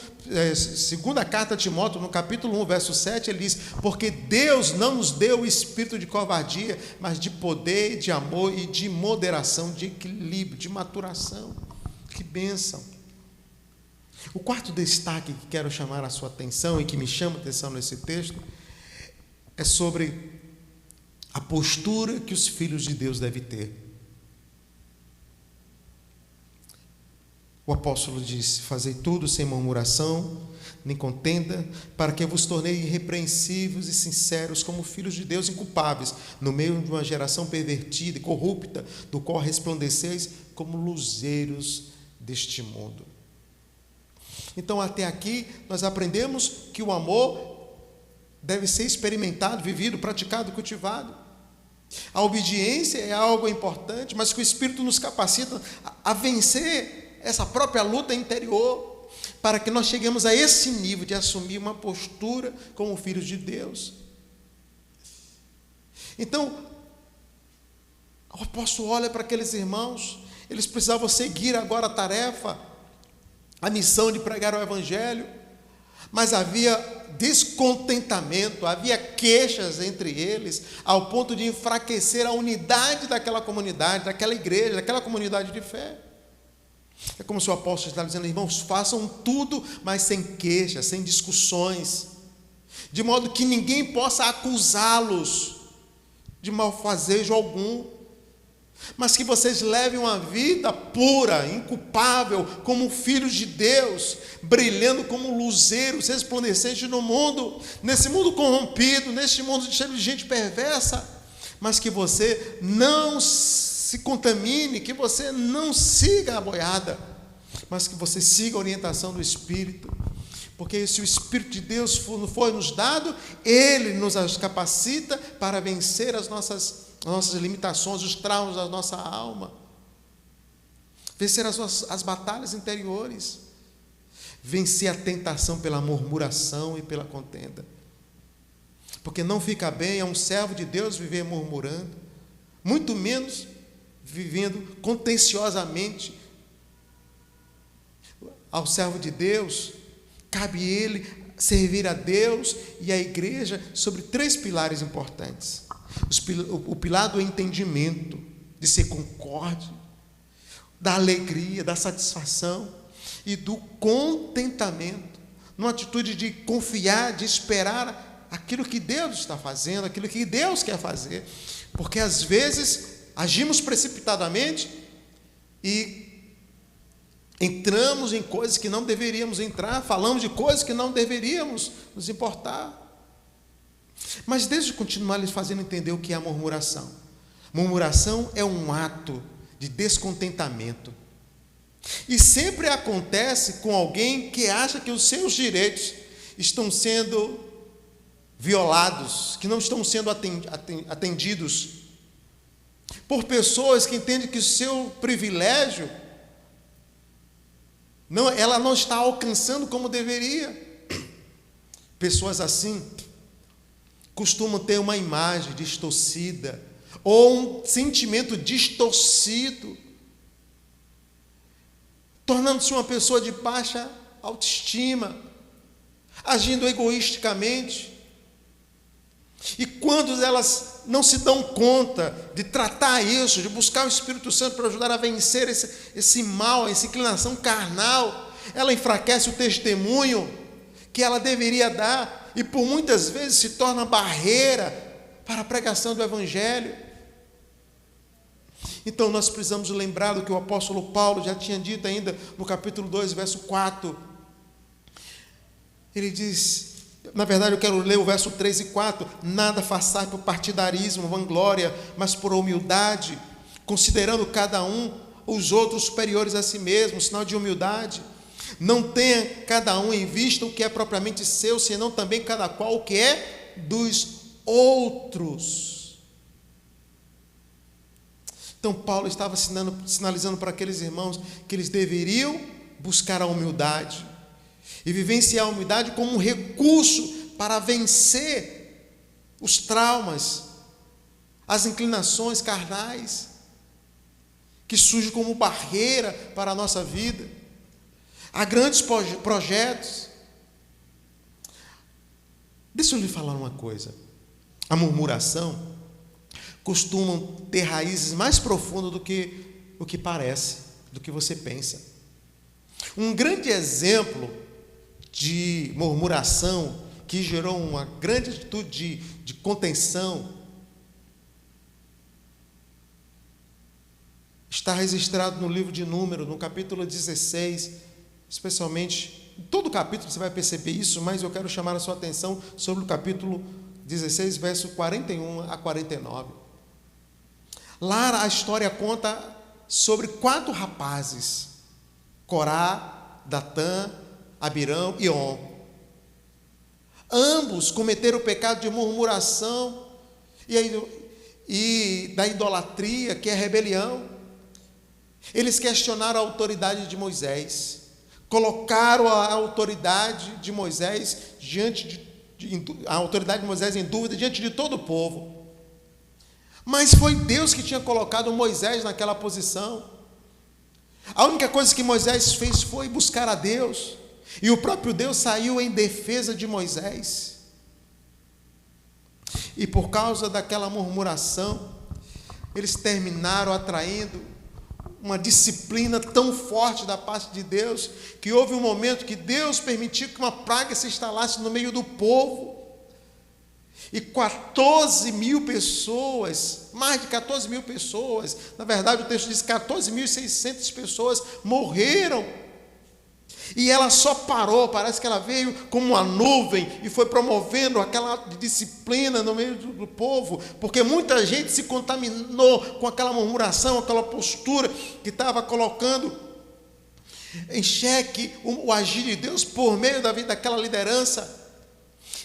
segunda carta a Timóteo, no capítulo 1, verso 7, ele diz, porque Deus não nos deu o espírito de covardia, mas de poder, de amor e de moderação, de equilíbrio, de maturação. Que bênção! O quarto destaque que quero chamar a sua atenção e que me chama a atenção nesse texto é sobre a postura que os filhos de Deus devem ter. O apóstolo diz, fazei tudo sem murmuração, nem contenda, para que vos tornei irrepreensíveis e sinceros como filhos de Deus inculpáveis, no meio de uma geração pervertida e corrupta, do qual resplandeceis como luzeiros deste mundo. Então, até aqui, nós aprendemos que o amor deve ser experimentado, vivido, praticado, cultivado. A obediência é algo importante, mas que o Espírito nos capacita a vencer essa própria luta interior, para que nós cheguemos a esse nível de assumir uma postura como filhos de Deus. Então, o apóstolo olha para aqueles irmãos, eles precisavam seguir agora a tarefa, a missão de pregar o Evangelho, mas havia descontentamento, havia queixas entre eles, ao ponto de enfraquecer a unidade daquela comunidade, daquela igreja, daquela comunidade de fé. É como se o apóstolo estava dizendo, irmãos, façam tudo, mas sem queixas, sem discussões, de modo que ninguém possa acusá-los de malfazejo algum, mas que vocês levem uma vida pura, inculpável, como filhos de Deus, brilhando como luzeiros resplandecentes no mundo, nesse mundo corrompido, neste mundo cheio de gente perversa, mas que você não se contamine, que você não siga a boiada, mas que você siga a orientação do Espírito, porque se o Espírito de Deus foi nos dado, Ele nos capacita para vencer as nossas limitações, os traumas da nossa alma, vencer as batalhas interiores, vencer a tentação pela murmuração e pela contenda, porque não fica bem a um servo de Deus viver murmurando, muito menos vivendo contenciosamente. Ao servo de Deus cabe ele servir a Deus e a igreja sobre 3 pilares importantes. O pilar do entendimento, de ser concorde, da alegria, da satisfação e do contentamento, numa atitude de confiar, de esperar aquilo que Deus está fazendo, aquilo que Deus quer fazer, porque às vezes agimos precipitadamente e entramos em coisas que não deveríamos entrar, falamos de coisas que não deveríamos nos importar. Mas desde continuar lhes fazendo entender o que é a murmuração. Murmuração é um ato de descontentamento. E sempre acontece com alguém que acha que os seus direitos estão sendo violados, que não estão sendo atendidos por pessoas que entendem que o seu privilégio ela não está alcançando como deveria. Pessoas assim costumam ter uma imagem distorcida ou um sentimento distorcido, tornando-se uma pessoa de baixa autoestima, agindo egoisticamente. E quando elas não se dão conta de tratar isso, de buscar o Espírito Santo para ajudar a vencer esse mal, essa inclinação carnal, ela enfraquece o testemunho que ela deveria dar e por muitas vezes se torna barreira para a pregação do Evangelho. Então nós precisamos lembrar do que o apóstolo Paulo já tinha dito ainda no capítulo 2, verso 4. Ele diz, na verdade eu quero ler o verso 3 e 4, nada façais por partidarismo, vanglória, mas por humildade, considerando cada um os outros superiores a si mesmo, sinal de humildade. Não tenha cada um em vista o que é propriamente seu, senão também cada qual o que é dos outros. Então Paulo estava sinalizando para aqueles irmãos que eles deveriam buscar a humildade e vivenciar a humildade como um recurso para vencer os traumas, as inclinações carnais que surgem como barreira para a nossa vida. Há grandes projetos. Deixa eu lhe falar uma coisa. A murmuração costuma ter raízes mais profundas do que o que parece, do que você pensa. Um grande exemplo de murmuração que gerou uma grande atitude de contenção está registrado no livro de Números, no capítulo 16, especialmente, em todo o capítulo você vai perceber isso, mas eu quero chamar a sua atenção sobre o capítulo 16, verso 41 a 49. Lá a história conta sobre 4 rapazes, Corá, Datã, Abirão e On. Ambos cometeram o pecado de murmuração e da idolatria, que é rebelião. Eles questionaram a autoridade de Moisés, colocaram a autoridade de Moisés a autoridade de Moisés em dúvida diante de todo o povo. Mas foi Deus que tinha colocado Moisés naquela posição. A única coisa que Moisés fez foi buscar a Deus, e o próprio Deus saiu em defesa de Moisés. E por causa daquela murmuração, eles terminaram atraindo uma disciplina tão forte da parte de Deus, que houve um momento que Deus permitiu que uma praga se instalasse no meio do povo, e 14.000 pessoas, mais de 14.000 pessoas, na verdade o texto diz 14.600 pessoas morreram, e ela só parou, parece que ela veio como uma nuvem e foi promovendo aquela disciplina no meio do povo, porque muita gente se contaminou com aquela murmuração, aquela postura que estava colocando em xeque o agir de Deus por meio da vida daquela liderança.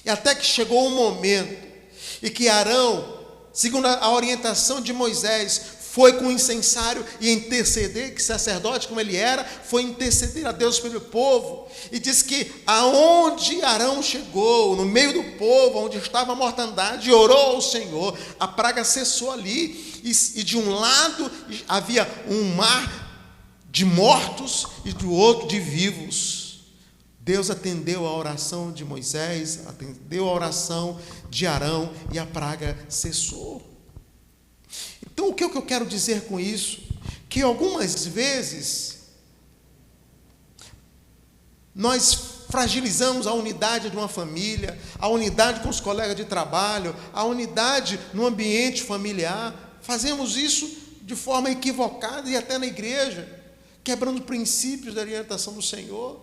E até que chegou um momento em que Arão, segundo a orientação de Moisés, foi com o incensário e interceder, que sacerdote como ele era, foi interceder a Deus pelo povo, e diz que aonde Arão chegou, no meio do povo, onde estava a mortandade, orou ao Senhor, a praga cessou ali, e de um lado havia um mar de mortos, e do outro de vivos. Deus atendeu a oração de Moisés, atendeu a oração de Arão, e a praga cessou. Então, o que eu quero dizer com isso? Que algumas vezes nós fragilizamos a unidade de uma família, a unidade com os colegas de trabalho, a unidade no ambiente familiar. Fazemos isso de forma equivocada e até na igreja, quebrando princípios da orientação do Senhor.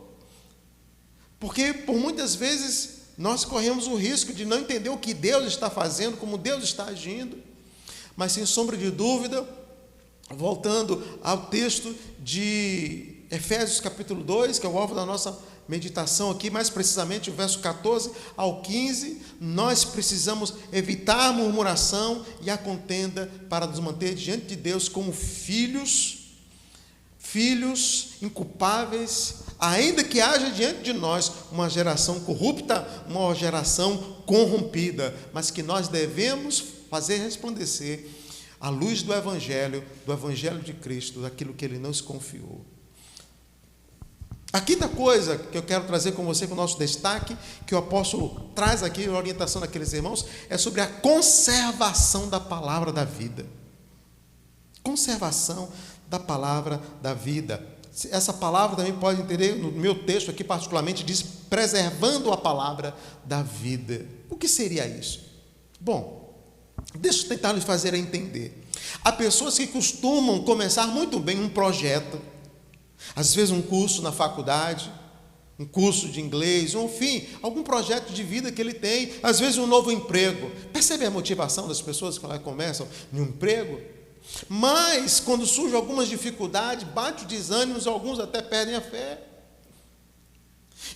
Porque, por muitas vezes, nós corremos o risco de não entender o que Deus está fazendo, como Deus está agindo. Mas, sem sombra de dúvida, voltando ao texto de Efésios capítulo 2, que é o alvo da nossa meditação aqui, mais precisamente o verso 14 ao 15, nós precisamos evitar a murmuração e a contenda para nos manter diante de Deus como filhos inculpáveis, ainda que haja diante de nós uma geração corrupta, uma geração corrompida, mas que nós devemos fazer resplandecer a luz do Evangelho de Cristo, daquilo que Ele nos confiou. A quinta coisa que eu quero trazer com você, com o nosso destaque, que o apóstolo traz aqui, a orientação daqueles irmãos, é sobre a conservação da palavra da vida. Conservação da palavra da vida. Essa palavra também pode entender, no meu texto aqui particularmente, diz preservando a palavra da vida. O que seria isso? Bom, deixa eu tentar lhes fazer entender. Há pessoas que costumam começar muito bem um projeto, às vezes um curso na faculdade, um curso de inglês, enfim, algum projeto de vida que ele tem, às vezes um novo emprego. Percebe a motivação das pessoas quando elas começam em um emprego? Mas, quando surgem algumas dificuldades, bate o desânimo, alguns até perdem a fé.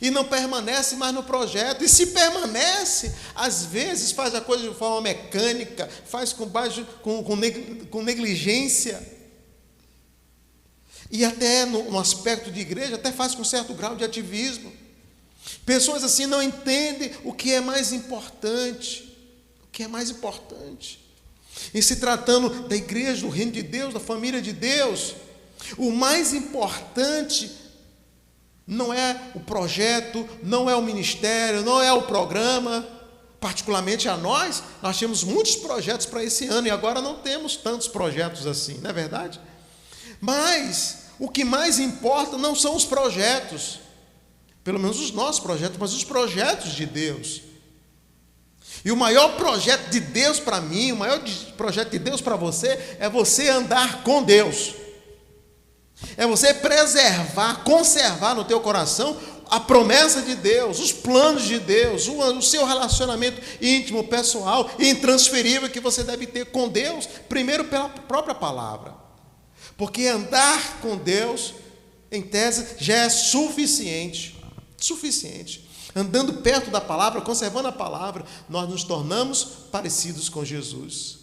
E não permanece mais no projeto. E se permanece, às vezes faz a coisa de forma mecânica, faz com negligência. E até no aspecto de igreja, até faz com certo grau de ativismo. Pessoas assim não entendem o que é mais importante. O que é mais importante. E se tratando da igreja, do reino de Deus, da família de Deus, o mais importante não é o projeto, não é o ministério, não é o programa. Particularmente a nós tínhamos muitos projetos para esse ano e agora não temos tantos projetos assim, não é verdade? Mas o que mais importa não são os projetos, pelo menos os nossos projetos, mas os projetos de Deus. E o maior projeto de Deus para mim, o maior projeto de Deus para você, é você andar com Deus. É você preservar, conservar no teu coração a promessa de Deus, os planos de Deus, o seu relacionamento íntimo, pessoal e intransferível que você deve ter com Deus, primeiro pela própria palavra. Porque andar com Deus, em tese, já é suficiente. Andando perto da palavra, conservando a palavra, nós nos tornamos parecidos com Jesus.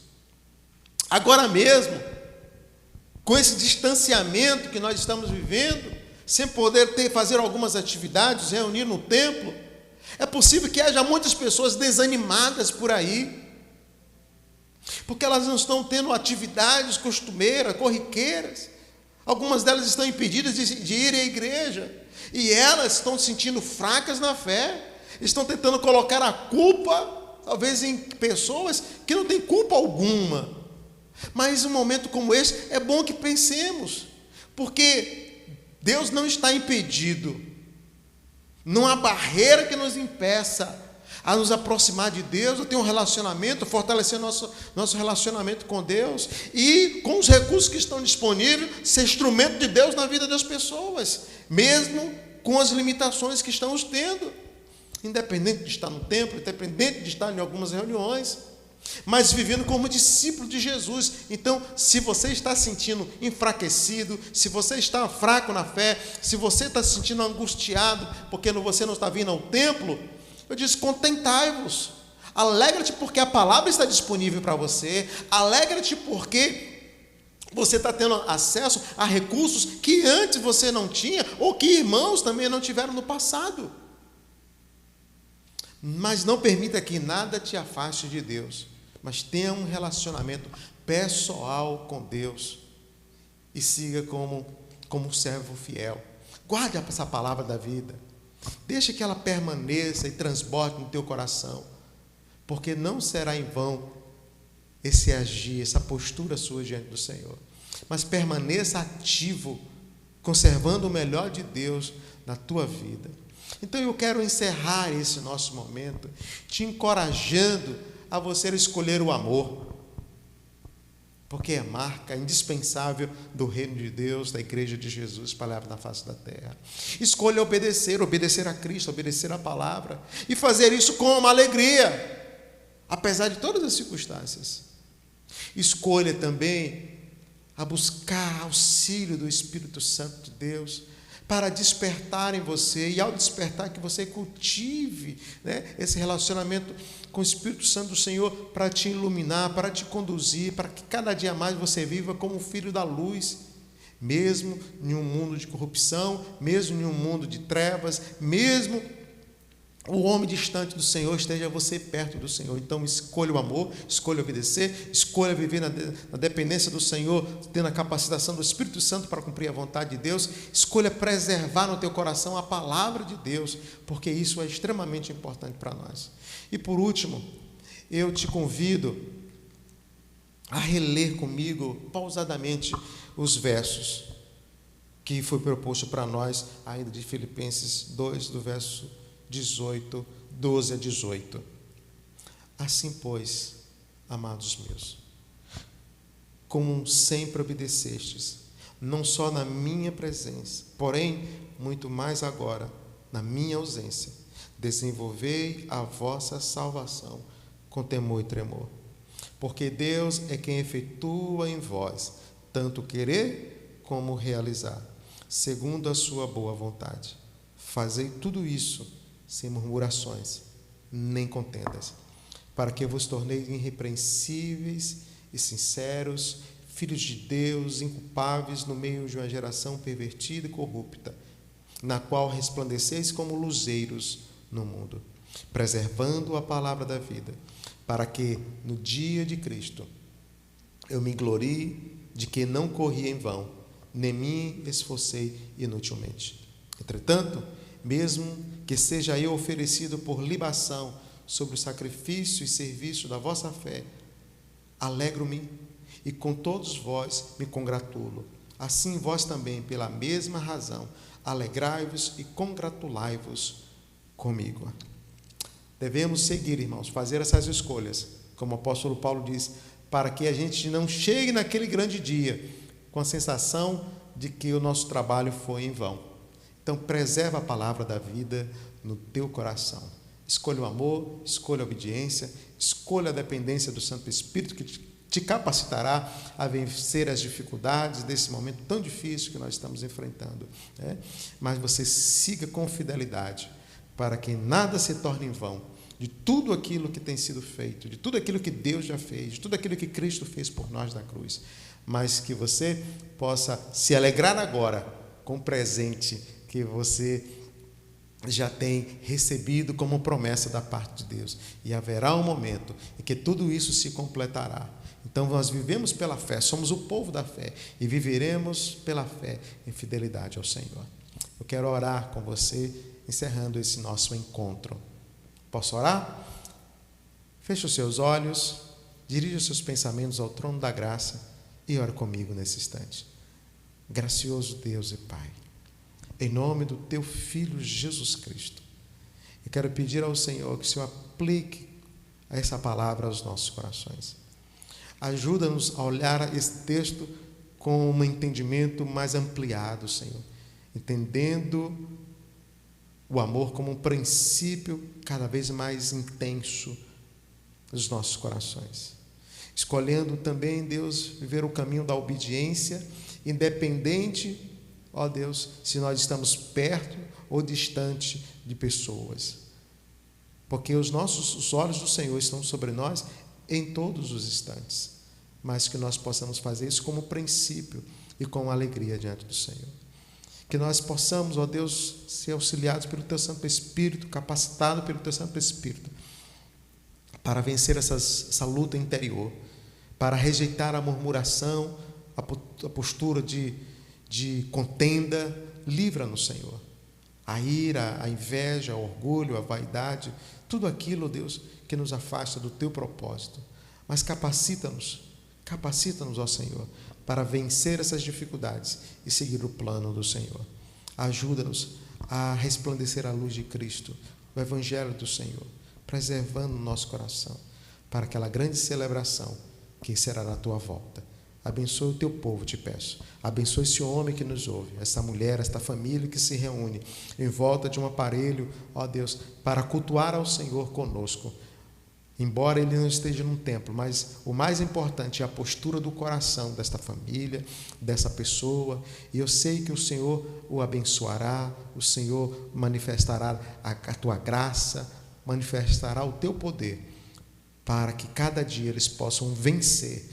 Agora mesmo, com esse distanciamento que nós estamos vivendo, sem poder fazer algumas atividades, reunir no templo, é possível que haja muitas pessoas desanimadas por aí, porque elas não estão tendo atividades costumeiras, corriqueiras. Algumas delas estão impedidas de ir à igreja, e elas estão se sentindo fracas na fé, estão tentando colocar a culpa, talvez em pessoas que não têm culpa alguma. Mas um momento como esse é bom que pensemos, porque Deus não está impedido, não há barreira que nos impeça a nos aproximar de Deus, a ter um relacionamento, fortalecer nosso relacionamento com Deus e com os recursos que estão disponíveis, ser instrumento de Deus na vida das pessoas, mesmo com as limitações que estamos tendo, independente de estar no templo, independente de estar em algumas reuniões, mas vivendo como discípulo de Jesus. Então, se você está se sentindo enfraquecido, se você está fraco na fé, se você está se sentindo angustiado porque você não está vindo ao templo, eu disse, contentai-vos, alegra-te porque a palavra está disponível para você, alegra-te porque você está tendo acesso a recursos que antes você não tinha, ou que irmãos também não tiveram no passado. Mas não permita que nada te afaste de Deus, mas tenha um relacionamento pessoal com Deus e siga como um servo fiel. Guarde essa palavra da vida. Deixe que ela permaneça e transborde no teu coração, porque não será em vão esse agir, essa postura sua diante do Senhor, mas permaneça ativo, conservando o melhor de Deus na tua vida. Então eu quero encerrar esse nosso momento te encorajando a você escolher o amor, porque é marca indispensável do reino de Deus, da igreja de Jesus espalhada na face da terra. Escolha obedecer a Cristo, obedecer a palavra, e fazer isso com uma alegria, apesar de todas as circunstâncias. Escolha também a buscar auxílio do Espírito Santo de Deus, para despertar em você, e ao despertar que você cultive, né, esse relacionamento com o Espírito Santo do Senhor para te iluminar, para te conduzir, para que cada dia mais você viva como filho da luz, mesmo em um mundo de corrupção, mesmo em um mundo de trevas, mesmo o homem distante do Senhor, esteja você perto do Senhor. Então escolha o amor, escolha obedecer, escolha viver na dependência do Senhor, tendo a capacitação do Espírito Santo para cumprir a vontade de Deus. Escolha preservar no teu coração a palavra de Deus, porque isso é extremamente importante para nós. E por último, eu te convido a reler comigo pausadamente os versos que foi proposto para nós ainda de Filipenses 2, do verso 12 a 18. Assim, pois, amados meus, como sempre obedecestes, não só na minha presença, porém, muito mais agora, na minha ausência, desenvolvei a vossa salvação com temor e tremor. Porque Deus é quem efetua em vós, tanto querer como realizar, segundo a sua boa vontade. Fazei tudo isso sem murmurações, nem contendas, para que vos torneis irrepreensíveis e sinceros, filhos de Deus, inculpáveis no meio de uma geração pervertida e corrupta, na qual resplandeceis como luzeiros no mundo, preservando a palavra da vida, para que, no dia de Cristo, eu me glorie de que não corri em vão, nem me esforcei inutilmente. Entretanto, mesmo que seja eu oferecido por libação sobre o sacrifício e serviço da vossa fé, alegro-me e com todos vós me congratulo. Assim vós também, pela mesma razão, alegrai-vos e congratulai-vos comigo. Devemos seguir, irmãos, fazer essas escolhas, como o apóstolo Paulo diz, para que a gente não chegue naquele grande dia com a sensação de que o nosso trabalho foi em vão. Então, preserva a palavra da vida no teu coração. Escolha o amor, escolha a obediência, escolha a dependência do Santo Espírito, que te capacitará a vencer as dificuldades desse momento tão difícil que nós estamos enfrentando, né? Mas você siga com fidelidade, para que nada se torne em vão, de tudo aquilo que tem sido feito, de tudo aquilo que Deus já fez, de tudo aquilo que Cristo fez por nós na cruz, mas que você possa se alegrar agora com o presente que você já tem recebido como promessa da parte de Deus. E haverá um momento em que tudo isso se completará. Então nós vivemos pela fé, somos o povo da fé e viveremos pela fé em fidelidade ao Senhor. Eu quero orar com você, encerrando esse nosso encontro. Posso orar? Feche os seus olhos, dirija os seus pensamentos ao trono da graça e ore comigo nesse instante. Gracioso Deus e Pai, em nome do Teu Filho Jesus Cristo, eu quero pedir ao Senhor que o Senhor aplique essa palavra aos nossos corações. Ajuda-nos a olhar esse texto com um entendimento mais ampliado, Senhor, entendendo o amor como um princípio cada vez mais intenso nos nossos corações. Escolhendo também, Deus, viver o caminho da obediência, independente, ó Deus, se nós estamos perto ou distante de pessoas. Porque os olhos do Senhor estão sobre nós em todos os instantes. Mas que nós possamos fazer isso como princípio e com alegria diante do Senhor. Que nós possamos, ó Deus, ser auxiliados pelo Teu Santo Espírito, capacitados pelo Teu Santo Espírito, para vencer essa luta interior, para rejeitar a murmuração, a postura de contenda. Livra-nos, Senhor, a ira, a inveja, o orgulho, a vaidade, tudo aquilo, Deus, que nos afasta do Teu propósito. Mas capacita-nos, ó Senhor, para vencer essas dificuldades e seguir o plano do Senhor. Ajuda-nos a resplandecer a luz de Cristo, o Evangelho do Senhor, preservando o nosso coração para aquela grande celebração que será na Tua volta. Abençoe o Teu povo, te peço. Abençoe esse homem que nos ouve, essa mulher, esta família que se reúne em volta de um aparelho, ó Deus, para cultuar ao Senhor conosco. Embora ele não esteja num templo, mas o mais importante é a postura do coração desta família, dessa pessoa. E eu sei que o Senhor o abençoará, o Senhor manifestará a tua graça, manifestará o teu poder, para que cada dia eles possam vencer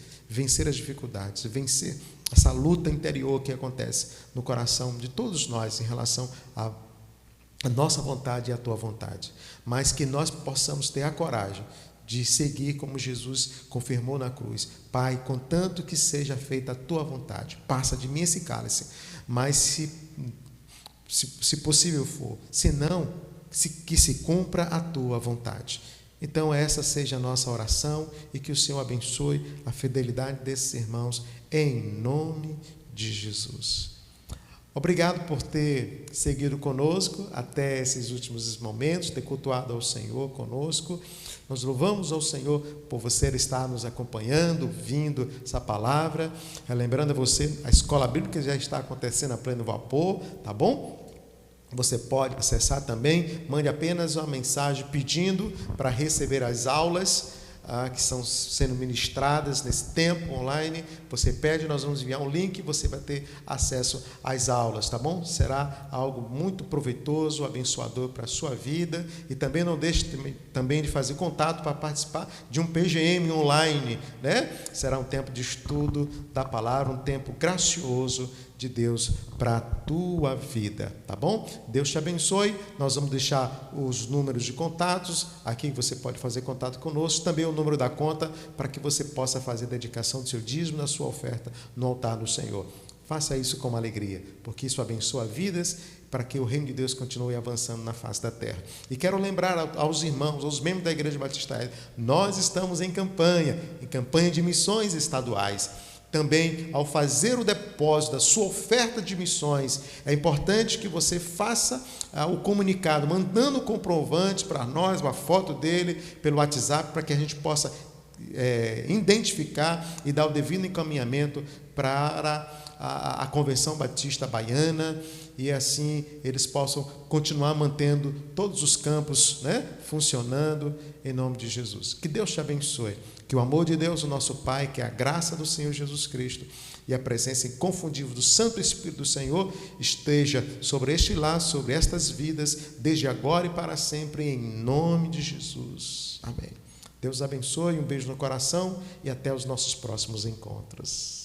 as dificuldades, vencer essa luta interior que acontece no coração de todos nós em relação à nossa vontade e à tua vontade. Mas que nós possamos ter a coragem de seguir como Jesus confirmou na cruz. Pai, contanto que seja feita a tua vontade, passa de mim esse cálice, mas se possível for, se não, que se cumpra a tua vontade. Então essa seja a nossa oração e que o Senhor abençoe a fidelidade desses irmãos em nome de Jesus. Obrigado por ter seguido conosco até esses últimos momentos, ter cultuado ao Senhor conosco. Nós louvamos ao Senhor por você estar nos acompanhando, ouvindo essa palavra. Relembrando a você, a escola bíblica já está acontecendo a pleno vapor, tá bom? Você pode acessar também, mande apenas uma mensagem pedindo para receber as aulas que estão sendo ministradas nesse tempo online. Você pede, nós vamos enviar um link e você vai ter acesso às aulas, tá bom? Será algo muito proveitoso, abençoador para a sua vida. E também não deixe também de fazer contato para participar de um PGM online, né? Será um tempo de estudo da palavra, um tempo gracioso de Deus para a tua vida, tá bom? Deus te abençoe. Nós vamos deixar os números de contatos aqui, você pode fazer contato conosco, também o número da conta para que você possa fazer a dedicação do seu dízimo, da sua oferta no altar do Senhor. Faça isso com alegria, porque isso abençoa vidas, para que o reino de Deus continue avançando na face da terra. E quero lembrar aos irmãos, aos membros da Igreja Batista Éden, nós estamos em campanha de missões estaduais. Também, ao fazer o depósito da sua oferta de missões, é importante que você faça o comunicado, mandando o comprovante para nós, uma foto dele, pelo WhatsApp, para que a gente possa identificar e dar o devido encaminhamento para a Convenção Batista Baiana, e assim eles possam continuar mantendo todos os campos, né, funcionando, em nome de Jesus. Que Deus te abençoe, que o amor de Deus, o nosso Pai, que a graça do Senhor Jesus Cristo e a presença inconfundível do Santo Espírito do Senhor esteja sobre este lar, sobre estas vidas, desde agora e para sempre, em nome de Jesus. Amém. Deus abençoe, um beijo no coração e até os nossos próximos encontros.